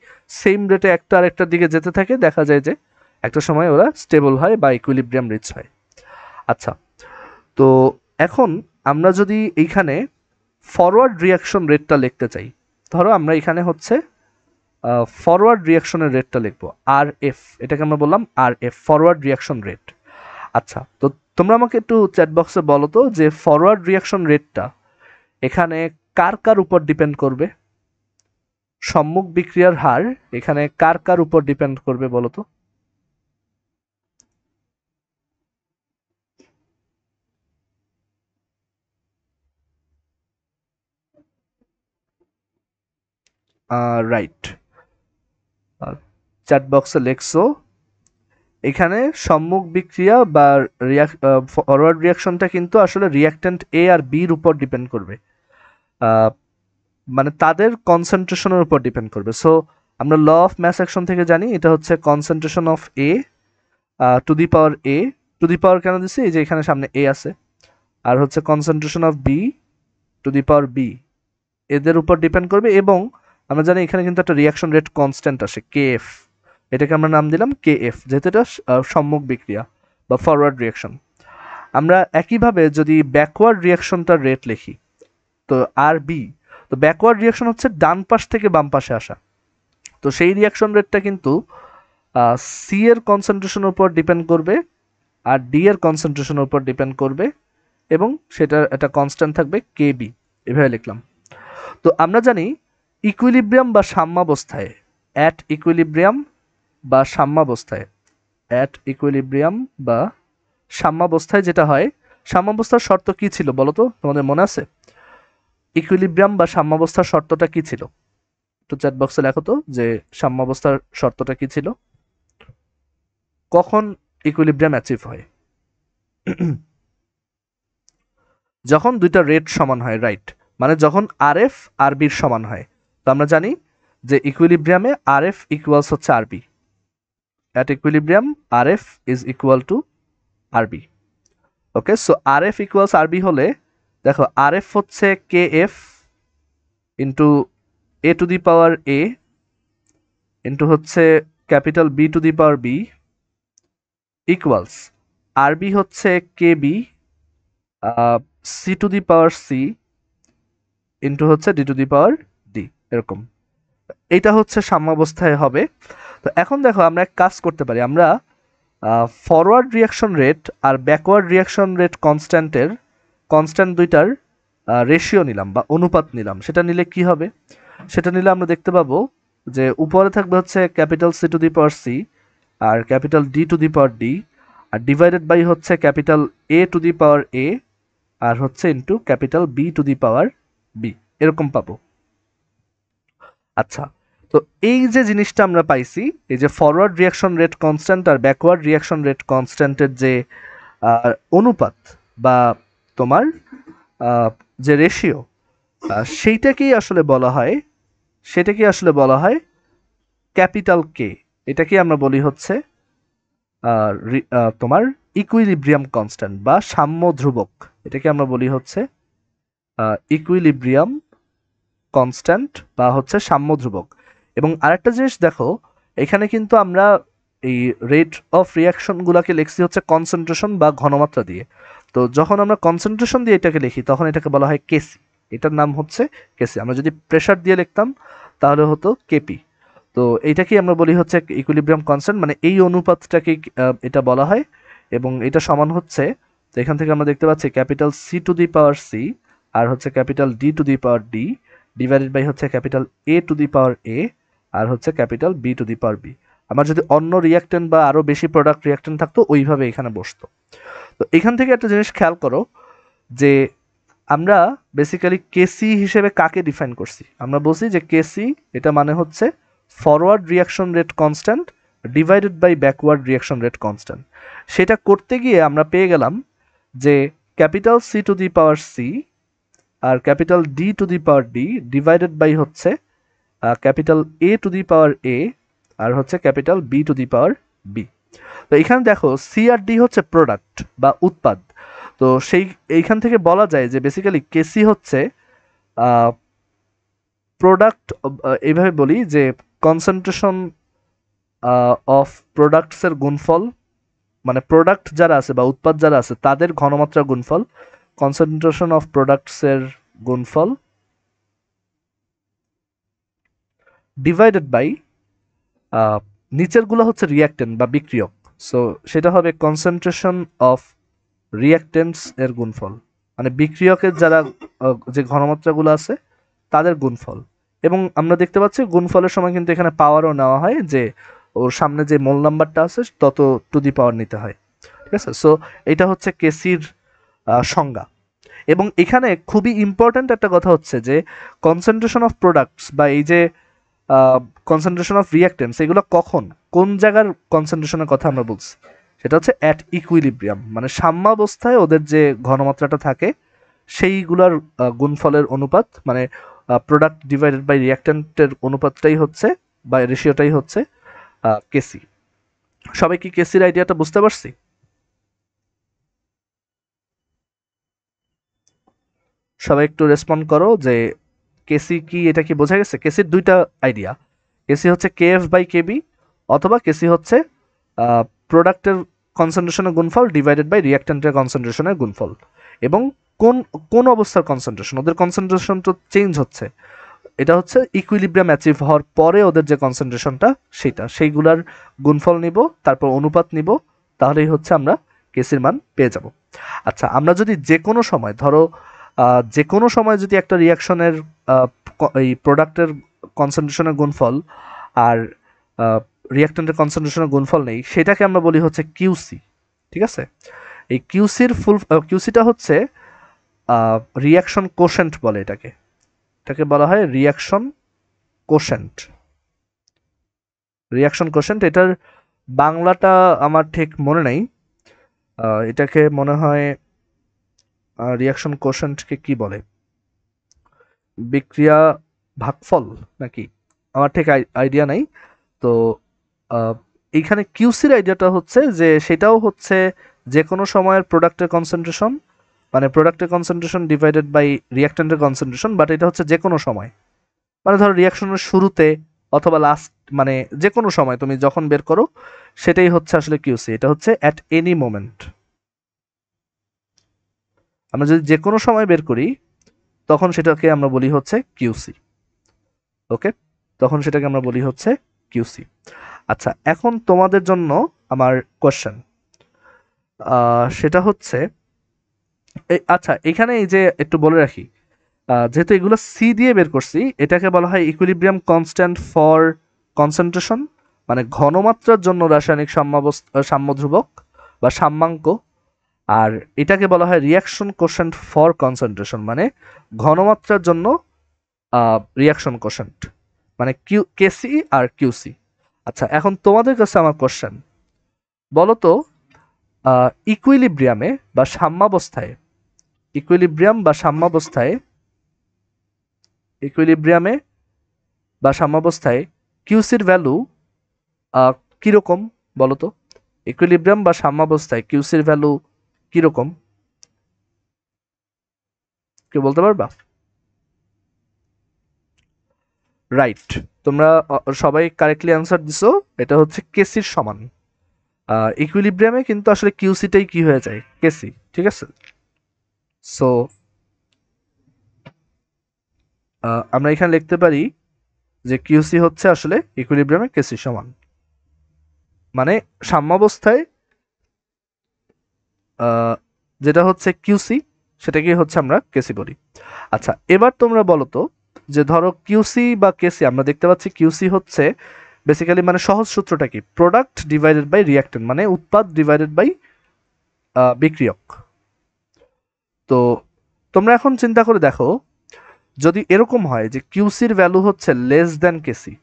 সেম রেটে একটা আরেকটার দিকে যেতে থাকে, দেখা যায় যে একটা সময় ওরা স্টেবল হয় বা ইকুইলিব্রিয়াম রিচ হয়। আচ্ছা, তো এখন আমরা যদি এইখানে ফরওয়ার্ড রিয়াকশন রেটটা লিখতে চাই, ধরো আমরা এখানে হচ্ছে ফরওয়ার্ড রিয়াকশনের রেটটা লিখবো আর এফ, এটাকে আমরা বললাম আর এফ, ফরওয়ার্ড রিয়াকশন রেট। আচ্ছা, তো তোমরা আমাকে একটু চ্যাট বক্সে বলো তো যে ফরওয়ার্ড রিয়াকশন রেটটা এখানে কার কার উপর ডিপেন্ড করবে? সম্মুখ বিক্রিয়ার হার এখানে কার কার উপর ডিপেন্ড করবে বলো তো? রাইট, চ্যাট বক্সে লেখছো এখানে সম্মুখ বিক্রিয়া বা ফরওয়ার্ড রিয়াকশনটা কিন্তু আসলে রিয়াক্ট্যান্ট এ আর বির উপর ডিপেন্ড করবে, আহ, মানে তাদের কনসেন্ট্রেশনের উপর ডিপেন্ড করবে। সো আমরা ল অফ ম্যাস অ্যাকশন থেকে জানি এটা হচ্ছে concentration of A to the power A, to the power কেন দিচ্ছি, এই যে এখানে সামনে এ আছে, আর হচ্ছে concentration of B to the power B, এদের উপর ডিপেন্ড করবে। এবং আমরা জানি এখানে কিন্তু একটা রিয়াকশন রেট কনস্ট্যান্ট আসে কে এফ, এটাকে আমরা নাম দিলাম কে এফ, যেহেতু এটা সম্মুখ বিক্রিয়া বা ফরওয়ার্ড রিয়াকশন। আমরা একইভাবে যদি ব্যাকওয়ার্ড রিয়াকশনটার রেট লিখি, তো আর বি, তো ব্যাকওয়ার্ড রিয়াকশন হচ্ছে ডান পাশ থেকে বাম পাশে আসা, তো সেই রিয়াকশন রেটটা কিন্তু সি এর কনসেন্ট্রেশনের উপর ডিপেন্ড করবে আর ডি এর কনসেন্ট্রেশনের উপর ডিপেন্ড করবে, এবং সেটা একটা কনস্ট্যান্ট থাকবে কে বি, এভাবে লিখলাম। তো আমরা জানি ইকুইলিব্রিয়াম বা সাম্যাবস্থায়, অ্যাট ইকুইলিব্রিয়াম বা সাম্যাবস্থায়, অ্যাট ইকুইলিব্রিয়াম বা সাম্যাবস্থায় যেটা হয়, সাম্যাবস্থার শর্ত কি ছিল বলো তো, তোমাদের মনে আছে? ইকুইলিব্রিয়াম বা সাম্যাবস্থার শর্তটা কি ছিল? একটু চ্যাট বক্সে লেখো তো যে সাম্যাবস্থার শর্তটা কি ছিল, কখন ইকুইলিব্রিয়াম অ্যাচিভ হয়? যখন দুইটা রেট সমান হয়, রাইট, মানে যখন আর এফ আর বির সমান হয়। তো আমরা জানি যে ইকুইলিব্রিয়ামে আর এফ ইকুয়ালস হচ্ছে R B, at equilibrium R F is equal to R B. Okay, so R F equals R B হলে দেখো আর এফ হচ্ছে K F into A to the power A into হচ্ছে capital B to the power B equals R B হচ্ছে K B C to the power C into হচ্ছে D to the power D, এরকম। এইটা হচ্ছে সাম্যাবস্থায় হবে। তো এখন দেখো আমরা এক কাজ করতে পারি, আমরা ফরওয়ার্ড রিয়াকশন রেট আর ব্যাকওয়ার্ড রিয়াকশন রেট কনস্ট্যান্ট দুইটার রেশিও নিলাম বা অনুপাত নিলাম। সেটা নিলে কি হবে? সেটা নিলে আমরা দেখতে পাবো যে উপরে থাকবে হচ্ছে capital C to the power C আর capital D to the power D, আর ডিভাইডেড বাই হচ্ছে capital A to the power A আর হচ্ছে into capital B to the power B, এরকম পাবো। আচ্ছা, তো এই যে জিনিসটা আমরা পাইছি, এই যে ফরওয়ার্ড রিয়াকশন রেট কনস্ট্যান্ট আর ব্যাকওয়ার্ড রিয়াকশন রেট কনস্ট্যান্টের যে অনুপাত বা তোমার যে রেশিও, সেইটাকেই আসলে বলা হয়, সেটাকেই আসলে বলা হয় ক্যাপিটাল কে। এটাকে আমরা বলি হচ্ছে তোমার ইকুইলিব্রিয়াম কনস্ট্যান্ট বা সাম্য ধ্রুবক, এটাকে আমরা বলি হচ্ছে ইকুইলিব্রিয়াম কনস্ট্যান্ট বা হচ্ছে সাম্য ধ্রুবক। এবং আরেকটা জিনিস দেখো, এখানে কিন্তু আমরা এই রেট অফ রিয়াকশনগুলোকে লিখছি হচ্ছে কনসেন্ট্রেশন বা ঘনমাত্রা দিয়ে। তো যখন আমরা কনসেন্ট্রেশন দিয়ে এটাকে লিখি তখন এটাকে বলা হয় কেসি, এটার নাম হচ্ছে কেসি। আমরা যদি প্রেশার দিয়ে লিখতাম তাহলে হতো কেপি। তো এইটাকেই আমরা বলি হচ্ছে ইকুইলিব্রিয়াম কনস্ট্যান্ট, মানে এই অনুপাতটাকেই এটা বলা হয়। এবং এটা সমান হচ্ছে, তো এখান থেকে আমরা দেখতে পাচ্ছি capital C to the power C আর হচ্ছে capital D to the power D divided by হচ্ছে capital A to the power A আর হচ্ছে capital B to the power B. আমার যদি অন্য রিয়াক্টেন্ট বা আরও বেশি প্রোডাক্ট রিয়াক্টেন্ট থাকতো ওইভাবে এখানে বসতো। তো এখান থেকে একটা জিনিস খেয়াল করো যে আমরা বেসিক্যালি কেসি হিসেবে কাকে ডিফাইন করছি? আমরা বলছি যে কেসি এটা মানে হচ্ছে forward reaction rate constant divided by backward reaction rate constant. সেটা করতে গিয়ে আমরা পেয়ে গেলাম যে capital C to the power C আর capital D to the power D divided by হচ্ছে capital A to the power A আর হচ্ছে capital B to the power B. তো এখানে দেখো সি আর ডি হচ্ছে প্রোডাক্ট বা উৎপাদ। তো এইখান থেকে বলা যায় যে বেসিক্যালি কেসি হচ্ছে প্রোডাক্ট, এইভাবে বলি যে কনসেন্ট্রেশন অফ প্রোডাক্টসের গুণফল, মানে প্রোডাক্ট যারা আছে বা উৎপাদ যারা আছে তাদের ঘনমাত্রা গুণফল, কনসেন্ট্রেশন অফ প্রোডাক্টসের গুণফল ডিভাইডেড বাই নিচেরগুলো হচ্ছে রিয়াক্টেন্ট বা বিক্রিয়ক। সো সেটা হবে কনসেন্ট্রেশন অফ রিঅ্যাক্টেন্টস এর গুণফল, মানে বিক্রিয়কের যারা যে ঘনমাত্রাগুলো আছে তাদের গুণফল। এবং আমরা দেখতে পাচ্ছি গুণফলের সময় কিন্তু এখানে পাওয়ারও নেওয়া হয়, যে ওর সামনে যে মোল নাম্বারটা আছে তত টু দি পাওয়ার নিতে হয়। ঠিক আছে, সো এটা হচ্ছে কেসির সংজ্ঞা। এবং এখানে খুবই ইম্পর্ট্যান্ট একটা কথা হচ্ছে যে কনসেন্ট্রেশন অফ প্রোডাক্টস বা এই যে কনসেন্ট্রেশন অফ রিঅ্যাক্টেন্টস, এগুলো কখন কোন জায়গার কনসেন্ট্রেশনের কথা আমরা বলছি, সেটা হচ্ছে অ্যাট ইকুইলিব্রিয়াম, মানে সাম্যাবস্থায় ওদের যে ঘনমাত্রাটা থাকে সেইগুলোর গুণফলের অনুপাত, মানে প্রোডাক্ট ডিভাইডেড বাই রিঅ্যাক্ট্যান্টের অনুপাতটাই হচ্ছে বা রেশিওটাই হচ্ছে কেসি। সবাই কি কেসির আইডিয়াটা বুঝতে পারছি? সবাই একটু রেসপন্ড করো যে কেসি কি, এটা কি বোঝা গেছে? কেসির দুইটা আইডিয়া, কেসি হচ্ছে কেএফ বাই কেবি, অথবা কেসি হচ্ছে প্রোডাক্টের কনসেন্ট্রেশনের গুণফল ডিভাইডেড বাই রিঅ্যাক্ট্যান্টের কনসেন্ট্রেশনের গুণফল। এবং কোন কোন অবস্থার কনসেন্ট্রেশন, ওদের কনসেন্ট্রেশন তো চেঞ্জ হচ্ছে, এটা হচ্ছে ইকুইলিব্রিয়াম অ্যাচিভ হওয়ার পরে ওদের যে কনসেন্ট্রেশনটা সেটা, সেইগুলার গুণফল নিব, তারপর অনুপাত নিব, তাহলেই হচ্ছে আমরা কেসির মান পেয়ে যাব। আচ্ছা, আমরা যদি যে কোনো সময় ধরো যে কোনো সময় যদি একটা রিয়াকশনের এই প্রোডাক্টের কনসেন্ট্রেশনের গুণফল আর রিয়াক্ট্যান্টের কনসেন্ট্রেশনের গুণফল নেই, সেটাকে আমরা বলি হচ্ছে কিউসি। ঠিক আছে, এই কিউসির কিউসিটা হচ্ছে রিয়াকশন কোশেন্ট বলে এটাকে, এটাকে বলা হয় রিয়াকশন কোশেন্ট। রিয়াকশন কোশেন্ট, এটার বাংলাটা আমার ঠিক মনে নেই, এটাকে মনে হয় রিয়াকশন কোশেন্টকে কি বলে, বিক্রিয়া ভাগফল নাকি, আমার ঠিক আইডিয়া নাই। তো এইখানে কিউসির আইডিয়াটা হচ্ছে যে সেটাও হচ্ছে যে কোনো সময়ের প্রোডাক্টের কনসেন্ট্রেশন, মানে প্রোডাক্টের কনসেন্ট্রেশন ডিভাইডেড বাই রিয়াক্ট্যান্টের কনসেন্ট্রেশন, বাট এটা হচ্ছে যে কোনো সময়, মানে ধরো রিয়াকশনের শুরুতে অথবা লাস্ট, মানে যে কোনো সময় তুমি যখন বের করো সেটাই হচ্ছে আসলে কিউসি। এটা হচ্ছে অ্যাট এনি মোমেন্ট, আমরা যদি যে কোনো সময় বের করি তখন সেটাকে আমরা বলি হচ্ছে কিউসি। ওকে, তখন সেটাকে আমরা বলি হচ্ছে কিউসি। আচ্ছা, এখন তোমাদের জন্য আমার কোশ্চেন, সেটা হচ্ছে আচ্ছা এখানে এই যে একটু বলে রাখি, যেহেতু এগুলো সি দিয়ে বের করছি, এটাকে বলা হয় ইকুইলিব্রিয়াম কনস্ট্যান্ট ফর কনসেন্ট্রেশন, মানে ঘনমাত্রার জন্য রাসায়নিক সাম্য ধ্রুবক বা সাম্যাঙ্ক। আর এটাকে বলা হয় রিয়াকশন কোশেন্ট ফর কনসেন্ট্রেশন, মানে ঘনমাত্রার জন্য রিয়াকশন কোশেন্ট, মানে কেসি আর কিউসি। আচ্ছা, এখন তোমাদের কাছে আমার কোশ্চেন, বলো তো ইকুইলিব্রিয়ামে বা সাম্যাবস্থায়, ইকুইলিব্রিয়াম বা সাম্যাবস্থায়, ইকুইলিব্রিয়ামে বা সাম্যাবস্থায় কিউসির ভ্যালু কিরকম বলো তো? ইকুইলিব্রিয়াম বা সাম্যাবস্থায় কিউসির ভ্যালু কিরকম, কেউ বলতে পারবা? রাইট, তোমরা সবাই কারেক্টলি অ্যান্সার দিছো, এটা হচ্ছে কেসির সমান। ইকুইলিব্রিয়ামে কিন্তু আসলে কিউসিটাই কি হয়ে যায়, কেসি। ঠিক আছে, সো আমরা এখানে লিখতে পারি যে কিউসি হচ্ছে আসলে ইকুইলিব্রিয়ামে কেসি সমান, মানে সাম্যাবস্থায় যেটা হচ্ছে কিউসি সেটাকে হচ্ছে আমরা কেসি বলি। আচ্ছা, এবার তোমরা বলো তো যে ধরো কিউসি বা কেসি, আমরা দেখতে পাচ্ছি কিউসি হচ্ছে বেসিক্যালি, মানে সহজ সূত্রটা কি, প্রোডাক্ট ডিভাইডেড বাই রিঅ্যাক্ট্যান্ট, মানে উৎপাদ ডিভাইডেড বাই বিক্রিয়ক। তো তোমরা এখন চিন্তা করে দেখো, যদি এরকম হয় যে কিউসির ভ্যালু হচ্ছে লেস দ্যান কেসি,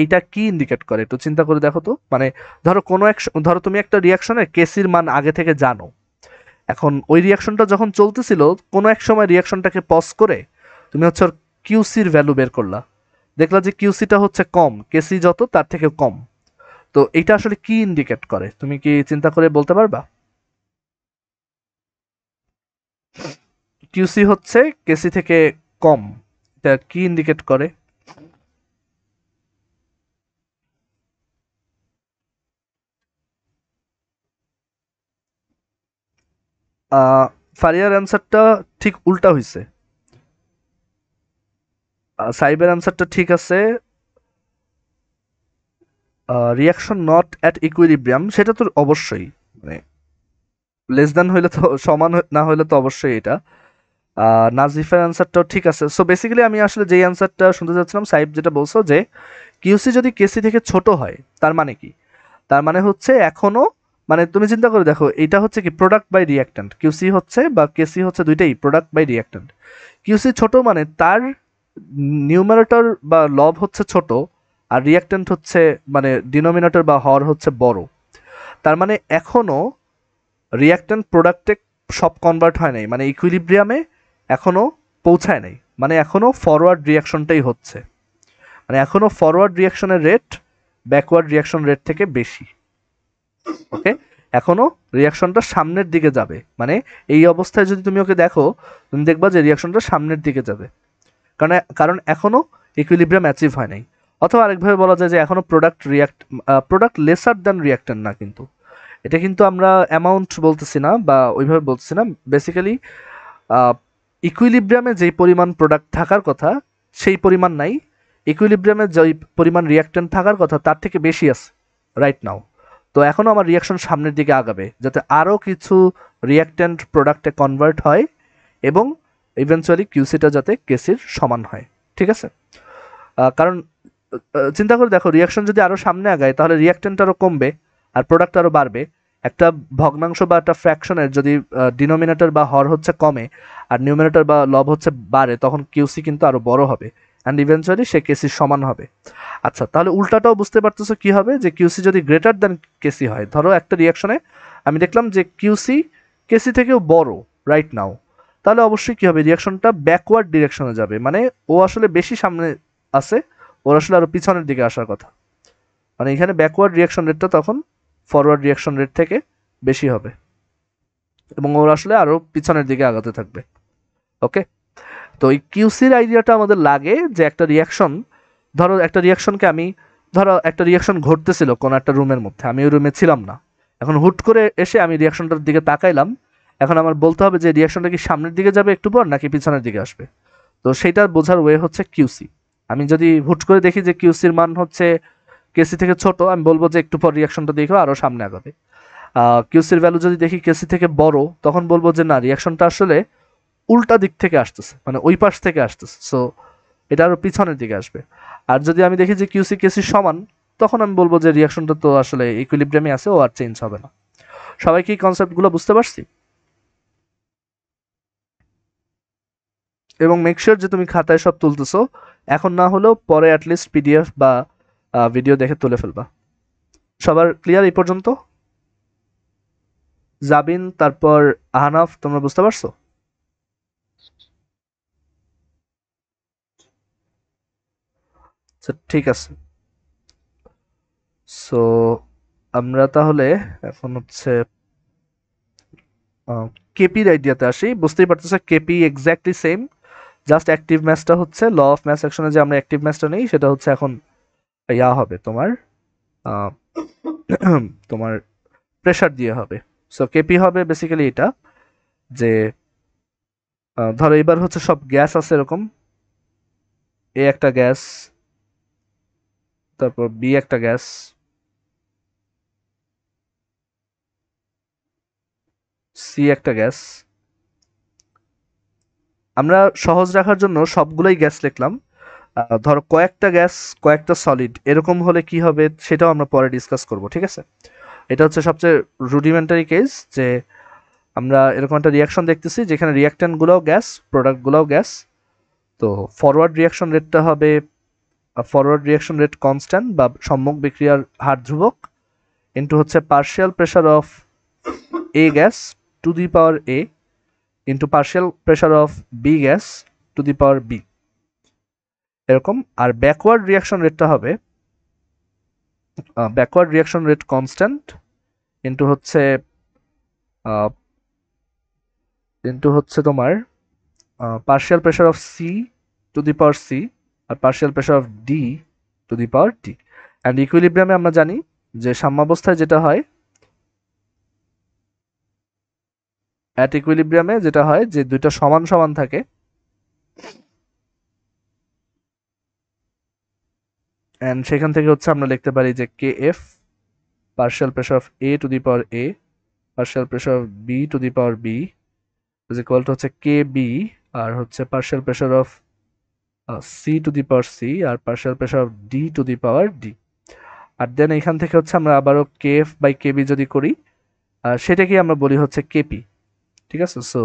এইটা কি ইন্ডিকেট করে একটু চিন্তা করে দেখো তো। মানে ধরো কোনো এক, ধরো তুমি একটা রিয়াকশনের কেসির মান আগে থেকে জানো, এখন ওই রিয়াকশনটা যখন চলতেছিল কোনো এক সময় রিয়াকশনটাকে পজ করে তুমি হচ্ছে ওর কিউসির ভ্যালু বের করলা, দেখলা যে কিউসিটা হচ্ছে কম, কেসি যত তার থেকে কম। তো এইটা আসলে কি ইন্ডিকেট করে, তুমি কি চিন্তা করে বলতে পারবা? কিউসি হচ্ছে কেসি থেকে কম, এটা কি ইন্ডিকেট করে? ফারিয়ার অ্যান্সারটা ঠিক উল্টা হয়েছে, সাইবের অ্যান্সারটা ঠিক আছে। রিয়াকশন নট অ্যাট ইকুইলিব্রিয়াম, সেটা তো অবশ্যই, মানে লেস দ্যান হইলে তো, সমান না হইলে তো অবশ্যই এটা। নাজিফের অ্যান্সারটাও ঠিক আছে। সো বেসিক্যালি আমি আসলে যেই অ্যান্সারটা শুনতে চাচ্ছিলাম, সাইব যেটা বলছো যে কিউসি যদি কেসি থেকে ছোট হয়, তার মানে কি? তার মানে হচ্ছে এখনো, মানে তুমি চিন্তা করে দেখো, এটা হচ্ছে কি প্রোডাক্ট বাই রিয়াক্ট্যান্ট, কিউসি হচ্ছে বা কেসি হচ্ছে দুইটাই প্রোডাক্ট বাই রিয়াক্ট্যান্ট। কিউসি ছোট মানে তার নিউমারেটর বা লব হচ্ছে ছোট, আর রিয়াক্ট্যান্ট হচ্ছে মানে ডিনোমিনেটর বা হর হচ্ছে বড়। তার মানে এখনো রিয়াক্ট্যান্ট প্রোডাক্টে সব কনভার্ট হয় নাই, মানে ইকুইলিব্রিয়ামে এখনো পৌঁছায় নাই, মানে এখনো ফরওয়ার্ড রিয়াকশনটাই হচ্ছে, মানে এখনো ফরওয়ার্ড রিয়াকশনের রেট ব্যাকওয়ার্ড রিয়াকশন রেট থেকে বেশি। ওকে, এখনো রিয়াকশনটা সামনের দিকে যাবে, মানে এই অবস্থায় যদি তুমি ওকে দেখো, তুমি দেখবা যে রিয়াকশনটা সামনের দিকে যাবে, কারণ এখনো ইকুইলিব্রিয়াম অ্যাচিভ হয় নাই। অথবা আরেকভাবে বলা যায় যে এখনো প্রোডাক্ট লেসার দ্যান রিয়াক্ট্যান্ট না, কিন্তু এটা কিন্তু আমরা অ্যামাউন্ট বলতেছি না বা ওইভাবে বলতেছি না। বেসিক্যালি ইকুইলিব্রিয়ামে যেই পরিমাণ প্রোডাক্ট থাকার কথা সেই পরিমাণ নাই, ইকুইলিব্রিয়ামে যেই পরিমাণ রিয়াক্ট্যান্ট থাকার কথা তার থেকে বেশি আছে রাইট নাও। তো এখনও আমার রিয়াকশন সামনের দিকে আগাবে, যাতে আরও কিছু রিয়াক্ট্যান্ট প্রোডাক্টে কনভার্ট হয় এবং ইভেনচুয়ালি কিউসিটা যাতে কেসির সমান হয়। ঠিক আছে? কারণ চিন্তা করে দেখো, রিয়াকশন যদি আরও সামনে আগায় তাহলে রিয়াক্ট্যান্ট আরও কমবে আর প্রোডাক্ট আরও বাড়বে। একটা ভগ্নাংশ বা একটা ফ্র্যাকশনের যদি ডিনোমিনেটর বা হর হচ্ছে কমে আর নিউমিনেটর বা লব হচ্ছে বাড়ে, তখন কিউসি কিন্তু আরও বড় হবে অ্যান্ড ইভেনচুয়ালি সে কেসির সমান হবে। আচ্ছা, তাহলে উল্টাটাও বুঝতে পারতেছো কি হবে, যে কিউসি যদি গ্রেটার দ্যান কেসি হয়, ধরো একটা রিয়াকশনে আমি দেখলাম যে কিউসি কেসি থেকেও বড় রাইট নাও, তাহলে অবশ্যই কি হবে, রিয়াকশনটা ব্যাকওয়ার্ড ডিরেকশনে যাবে, মানে ও আসলে বেশি সামনে আছে, ওর আসলে আরো পিছনের দিকে আসার কথা। মানে এখানে ব্যাকওয়ার্ড রিয়াকশন রেটটা তখন ফরওয়ার্ড রিয়াকশন রেট থেকে বেশি হবে এবং ওর আসলে আরো পিছনের দিকে আগাতে থাকবে। ওকে, তো এই কিউসির আইডিয়াটা আমাদের লাগে যে একটা রিয়াকশন, ধরো একটা রিয়াকশনকে আমি, ধরো একটা রিয়াকশন ঘটতেছিল কোন একটা রুমের মধ্যে, আমি ওই রুমে ছিলাম না, এখন হুট করে এসে আমি রিয়াকশনটার দিকে তাকাইলাম, এখন আমার বলতে হবে যে রিয়াকশনটা কি সামনের দিকে যাবে একটু পর নাকি পিছনের দিকে আসবে। তো সেটা বোঝার ওয়ে হচ্ছে কিউসি। আমি যদি হুট করে দেখি যে কিউসির মান হচ্ছে কেসি থেকে ছোট, আমি বলবো যে একটু পর রিয়াকশনটা দেখো আরো সামনে আগাবে। কিউসির ভ্যালু যদি দেখি কেসি থেকে বড়, তখন বলবো যে না, রিয়াকশনটা আসলে উল্টা দিক থেকে আসতেছে, মানে ওই পাশ থেকে আসতেছে, সো এটা আরো পিছনের দিকে আসবে। আর যদি আমি দেখি যে কিউসি কেসি সমান, তখন আমি বলবো যে রিয়াকশনটা তো আসলে ইকুইলিব্রিয়ামে আছে, ও আর চেঞ্জ হবে না। সবাই কি কনসেপ্টগুলো বুঝতে পারছি? এবং মেক শিওর যে তুমি খাতায় সব তুলতেছো, এখন না হলেও পরে অ্যাটলিস্ট পিডিএফ বা ভিডিও দেখে তুলে ফেলবা। সবার ক্লিয়ার এই পর্যন্ত? জাবিন, তারপর আহনাফ, তোমরা বুঝতে পারছো? আচ্ছা, ঠিক আছে। সো আমরা তাহলে এখন হচ্ছে কেপির আইডিয়াতে আসি। বুঝতেই পারতেছে KP exactly same, just active ম্যাচটা হচ্ছে ল অফ ম্যাচ অ্যাকশনে যে আমরা অ্যাক্টিভ ম্যাচটা নেই, সেটা হচ্ছে এখন ইয়া হবে তোমার আহ, তোমার প্রেসার দিয়ে হবে। সো কেপি হবে বেসিক্যালি এটা, যে ধরো এবার হচ্ছে সব গ্যাস আছে এরকম, এ একটা গ্যাস, তারপর বি একটা গ্যাস, সি একটা গ্যাস। আমরা সহজ রাখার জন্য সবগুলোই গ্যাস লিখলাম। ধরো কয়েকটা গ্যাস, কয়েকটা সলিড, এরকম হলে কি হবে সেটাও আমরা পরে ডিসকাস করব, ঠিক আছে? এটা হচ্ছে সবচেয়ে রুডিমেন্টারি কেস, যে আমরা এরকম একটা রিয়াকশন দেখতেছি যেখানে রিয়াক্ট্যান্ট গুলোও গ্যাস, প্রোডাক্ট গুলোও গ্যাস। তো ফরওয়ার্ড রিয়াকশন রেটটা হবে ফরওয়ার্ড রিয়াকশন রেট কনস্ট্যান্ট বা সম্মুখ বিক্রিয়ার হার ধ্রুবক ইন্টু হচ্ছে partial pressure of A gas to the power A into partial pressure of B gas to the power B, এরকম। আর ব্যাকওয়ার্ড রিয়াকশন রেটটা হবে backward reaction rate constant into হচ্ছে তোমার partial pressure of C to the power C আর partial pressure of D to the power D. And ইকুইলিব্রিয়ামে আমরা জানি যে সাম্যাবস্থায় যেটা হয়, অ্যাট ইকুইলিব্রিয়ামে যেটা হয় যে দুইটা সমান সমান থাকে, অ্যান্ড সেখান থেকে হচ্ছে আমরা লিখতে পারি যে kf partial pressure of a to the power a partial pressure of b to the power b is equal to হচ্ছে kb আর হচ্ছে partial pressure of c to the power c R partial pressure of d to the power d। আর দেন এখান থেকে হচ্ছে আমরা আবারও kf by kb যদি করি সেটাকে আমরা বলি হচ্ছে kp। ঠিক আছে, সো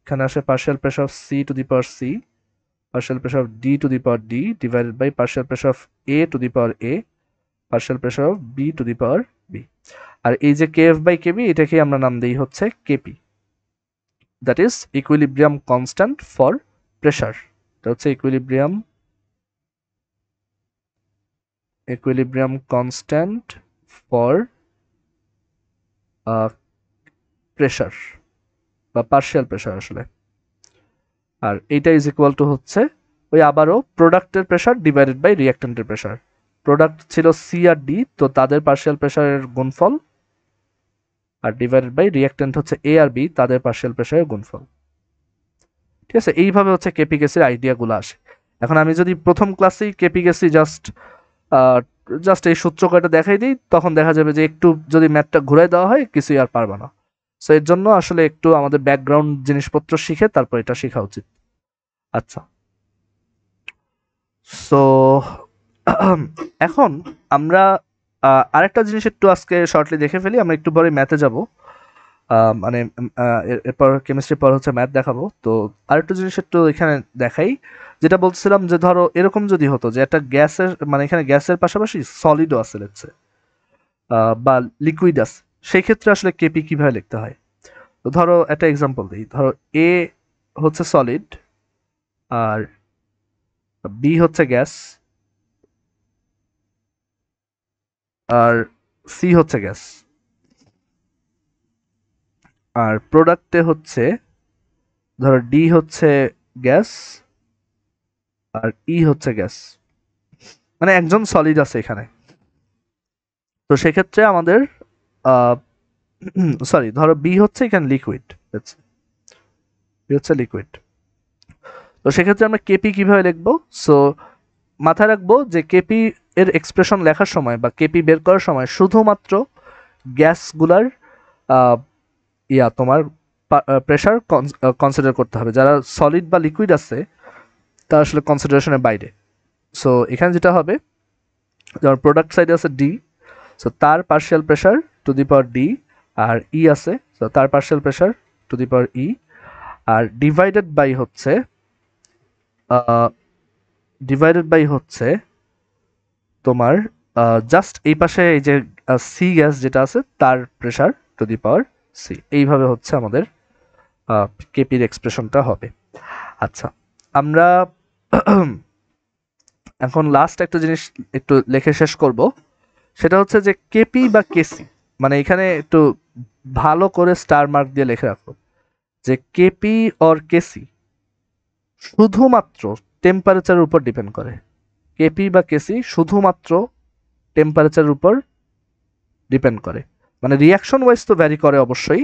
এখানে আসে partial pressure of c to the power c partial pressure of d to the power d divided by partial pressure of a to the power a partial pressure of b to the power b। আর এই যে kf by kb এটাকে আমরা নাম দেই হচ্ছে kp, that is equilibrium constant for pressure. এটা হচ্ছে equilibrium constant for pressure বা পার্শিয়াল প্রেসার আসলে। আর এইটা ইজ ইকুয়াল টু হচ্ছে ওই আবারও প্রোডাক্টের প্রেসার ডিভাইডেড বাই রিঅ্যাক্ট্যান্টের প্রেসার। প্রোডাক্ট ছিল সি আর ডি, তো তাদের পার্শিয়াল প্রেসারের গুণফল, আর ডিভাইডেড বাই রিঅ্যাক্ট্যান্ট হচ্ছে এ আর বি, তাদের পার্শিয়াল প্রেসারের গুণফল। ঠিক আছে, এইভাবে হচ্ছে কেপি গ্যাসের আইডিয়াগুলো আসে। এখন আমি যদি প্রথম ক্লাসেই কেপি গ্যাসি জাস্ট এই সূত্র কয়টা দেখাই দিই, তখন দেখা যাবে যে একটু যদি ম্যাথটা ঘুরাই দেওয়া হয় কিছুই আর পারবে না। সো এর জন্য আসলে একটু আমাদের ব্যাকগ্রাউন্ড জিনিসপত্র শিখে তারপর এটা শেখা উচিত। আচ্ছা, সো এখন আমরা আরেকটা জিনিস একটু আজকে শর্টলি দেখে ফেলি, আমরা একটু পরে ম্যাথে যাব, মানে এরপর কেমিস্ট্রির পর হচ্ছে ম্যাথ দেখাবো। তো আরেকটা জিনিস একটু এখানে দেখাই, যেটা বলছিলাম যে ধরো এরকম যদি হতো যে একটা গ্যাসের, মানে এখানে গ্যাসের পাশাপাশি সলিডও আছে লেটসে বা লিকুইড আছে, সেই ক্ষেত্রে আসলে কেপি কিভাবে লিখতে হয়। তো ধরো একটা এক্সাম্পল দিই, ধরো এ হচ্ছে সলিড আর বি হচ্ছে গ্যাস আর সি হচ্ছে গ্যাস, আর প্রোডাক্টে হচ্ছে ধরো ডি হচ্ছে গ্যাস আর ই হচ্ছে গ্যাস, মানে একজন সলিড আছে এখানে। তো সেক্ষেত্রে আমাদের সরি ধরো বি হচ্ছে এখানে লিকুইড, বি হচ্ছে লিকুইড। তো সেক্ষেত্রে আমরা কেপি কিভাবে লিখবো? সো মাথায় রাখবো যে কেপি এর এক্সপ্রেশন লেখার সময় বা কেপি বের করার সময় শুধুমাত্র গ্যাসগুলার তোমার প্রেশার কনসিডার করতে হবে। যারা সলিড বা লিকুইড আছে তারা আসলে কনসিডারেশনের বাইরে। সো এখানে যেটা হবে, যেমন প্রোডাক্ট সাইডে আছে ডি, সো তার partial pressure to the power D, আর ই আছে সো তার partial pressure to the power E, আর ডিভাইডেড বাই হচ্ছে তোমার জাস্ট এই পাশে এই যে সি গ্যাস যেটা আছে তার pressure to the power C. এইভাবে হচ্ছে আমাদের কেপির এক্সপ্রেশনটা হবে। আচ্ছা, আমরা এখন লাস্ট একটা জিনিস একটু লিখে শেষ করব, সেটা হচ্ছে যে কেপি বা কেসি, মানে এখানে একটু ভালো করে স্টার মার্ক দিয়ে লিখে রাখো যে কেপি অর কেসি শুধুমাত্র টেম্পারেচারের উপর ডিপেন্ড করে। কেপি বা কেসি শুধুমাত্র টেম্পারেচারের উপর ডিপেন্ড করে, মানে রিয়াকশন ওয়াইজ তো ভ্যারি করে অবশ্যই,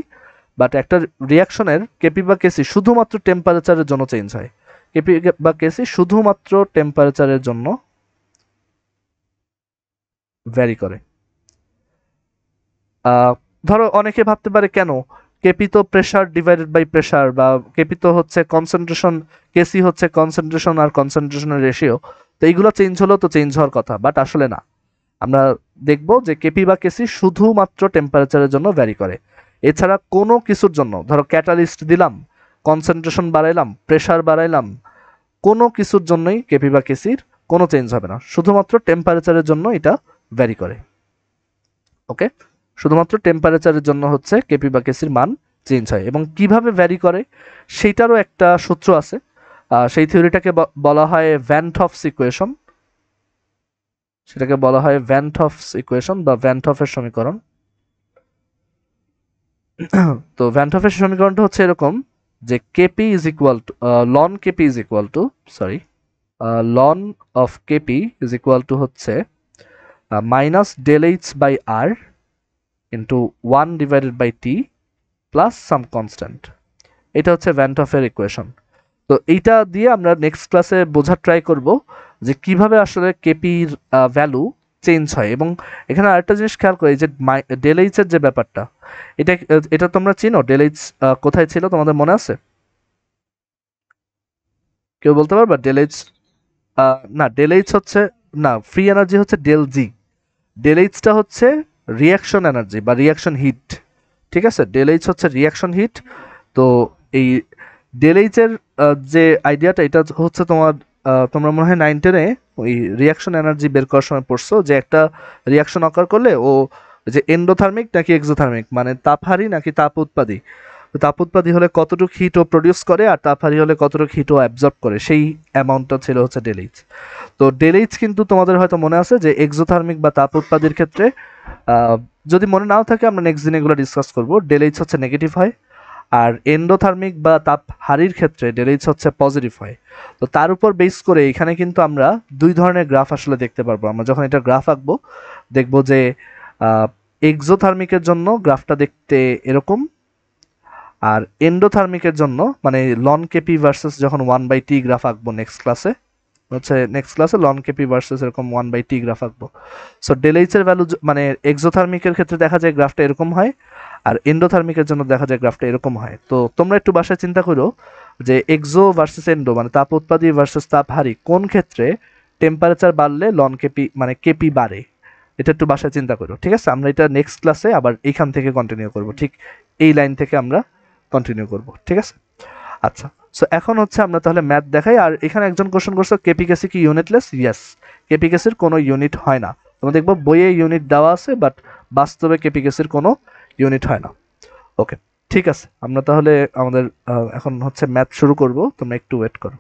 বাট একটা রিয়াকশনের কেপি বা কেসি শুধুমাত্র টেম্পারেচারের জন্য চেঞ্জ হয়। কেপি বা কেসি শুধুমাত্র টেম্পারেচারের জন্য ভ্যারি করে। ধরো অনেকে ভাবতে পারে কেন কেপি তো প্রেশার ডিভাইডেড বাই প্রেশার, বা কেপি তো হচ্ছে কনসেন্ট্রেশন, কেসি হচ্ছে কনসেন্ট্রেশন আর কনসেন্ট্রেশনের রেশিও, তো এইগুলো চেঞ্জ হলো তো চেঞ্জ হওয়ার কথা, বাট আসলে না। আমরা দেখব যে কেপি বা কেসি শুধুমাত্র টেম্পারেচারের জন্য ভ্যারি করে, এছাড়া কোনো কিছুর জন্য, ধরো ক্যাটালিস্ট দিলাম, কনসেন্ট্রেশন বাড়াইলাম, প্রেশার বাড়াইলাম, কোনো কিছুর জন্যই কেপি বা কেসির কোনো চেঞ্জ হবে না, শুধুমাত্র টেম্পারেচারের জন্য এটা ভ্যারি করে। ওকে, শুধুমাত্র টেম্পারেচারের জন্য হচ্ছে কেপি বা কেসির মান চেঞ্জ হয়, এবং কিভাবে ভ্যারি করে সেইটারও একটা সূত্র আছে। সেই থিওরিটাকে বলা হয় ভ্যান টফস ইকুয়েশন, সেটাকে বলা হয় ভ্যান টফস ইকুয়েশন বা ভ্যান টফের সমীকরণ। তো ভ্যান টফের সমীকরণটা হচ্ছে এরকম যে KP is equal to ln KP is equal to ln of KP is equal to হচ্ছে minus del H by R into 1 divided by T plus some constant. এটা হচ্ছে ভ্যান টফের ইকুয়েশন। তো এইটা দিয়ে আমরা নেক্সট ক্লাসে বোঝার ট্রাই করব যে কিভাবে আসলে কেপির ভ্যালু চেঞ্জ হয়। এবং এখানে আরেকটা জিনিস খেয়াল করি যে ডেল এইচ এর যে ব্যাপারটা, এটা এটা তোমরা চিনো? ডেল এইচ কোথায় ছিল তোমাদের মনে আছে? কেউ বলতে পারবা ডেল এইচ? না, ডেল এইচ হচ্ছে, না, ফ্রি এনার্জি হচ্ছে ডেল জি। ডেল এইচটা হচ্ছে রিয়াকশন এনার্জি বা রিয়াকশন হিট। ঠিক আছে, ডেল এইচ হচ্ছে রিয়াকশন হিট। তো এই ডেল এইচ এর যে আইডিয়াটা, এটা হচ্ছে তোমার তোমরা মনে হয় 9-10-এ ওই রিয়াকশন এনার্জি বের করার সময় পড়ছো যে একটা রিয়াকশন অকার করলে ও যে এন্ডোথার্মিক নাকি এক্সোথার্মিক, মানে তাপহারী নাকি তাপ উৎপাদী। তো তাপ উৎপাদী হলে কতটুকু হিট ও প্রডিউস করে আর তাপহারী হলে কতটুকু হিট ও অ্যাবজর্ব করে, সেই অ্যামাউন্টটা ছিল হচ্ছে ডেল এইচ। তো ডেল এইচ কিন্তু তোমাদের হয়তো মনে আছে যে এক্সোথার্মিক বা তাপ উৎপাদীর ক্ষেত্রে, যদি মনে নাও থাকে আমরা নেক্সট দিন এগুলো ডিসকাস করবো, ডেল এইচ হচ্ছে নেগেটিভ হয়। আর এন্ডোথার্মিক বা তাপহারীর ক্ষেত্রে ডেল এইচ হচ্ছে পজিটিভ হয়। তো তার উপর বেস করে এখানে কিন্তু আমরা দুই ধরনের গ্রাফ আসলে দেখতে পারবো। আমরা যখন এটা গ্রাফ আঁকবো দেখবো যে এক্সোথার্মিকের জন্য গ্রাফটা দেখতে এরকম, আর এন্ডোথার্মিকের জন্য মানে লন কেপি ভার্সেস যখন 1/t গ্রাফ আঁকবো নেক্সট ক্লাসে লন কেপি ভার্সেস এরকম 1/t গ্রাফ আঁকবো। সো ডেল এইচ এর ভ্যালু মানে এক্সোথার্মিকের ক্ষেত্রে দেখা যায় গ্রাফটা এরকম হয়, আর এন্ডোথার্মিকের জন্য দেখা যায় গ্রাফটা এরকম হয়। তো তোমরা একটু বাসায় চিন্তা করো যে এক্সো ভার্সেস এন্ডো মানে তাপ উৎপাদী ভার্সেস তাপহারী কোন ক্ষেত্রে টেম্পারেচার বাড়লে লন কেপি মানে কেপি বাড়ে। এটা একটু বাসায় চিন্তা করো, ঠিক আছে? আমরা এটা নেক্সট ক্লাসে আবার এইখান থেকে কন্টিনিউ করব, ঠিক এই লাইন থেকে আমরা কন্টিনিউ করব, ঠিক আছে? আচ্ছা, সো এখন হচ্ছে আমরা তাহলে ম্যাথ দেখাই। আর এখানে একজন কোশ্চেন করছে কেপিকেসি কি ইউনিটলেস? ইয়েস, কেপিকেসির কোনো ইউনিট হয় না। তোমরা দেখবো বইয়ে ইউনিট দেওয়া আছে, বাট বাস্তবে কেপিকেসির কোনো ইউনিট হয় না। ওকে, ঠিক আছে, আমরা তাহলে আমাদের এখন হচ্ছে ম্যাথ শুরু করব, তোমরা একটু ওয়েট করো।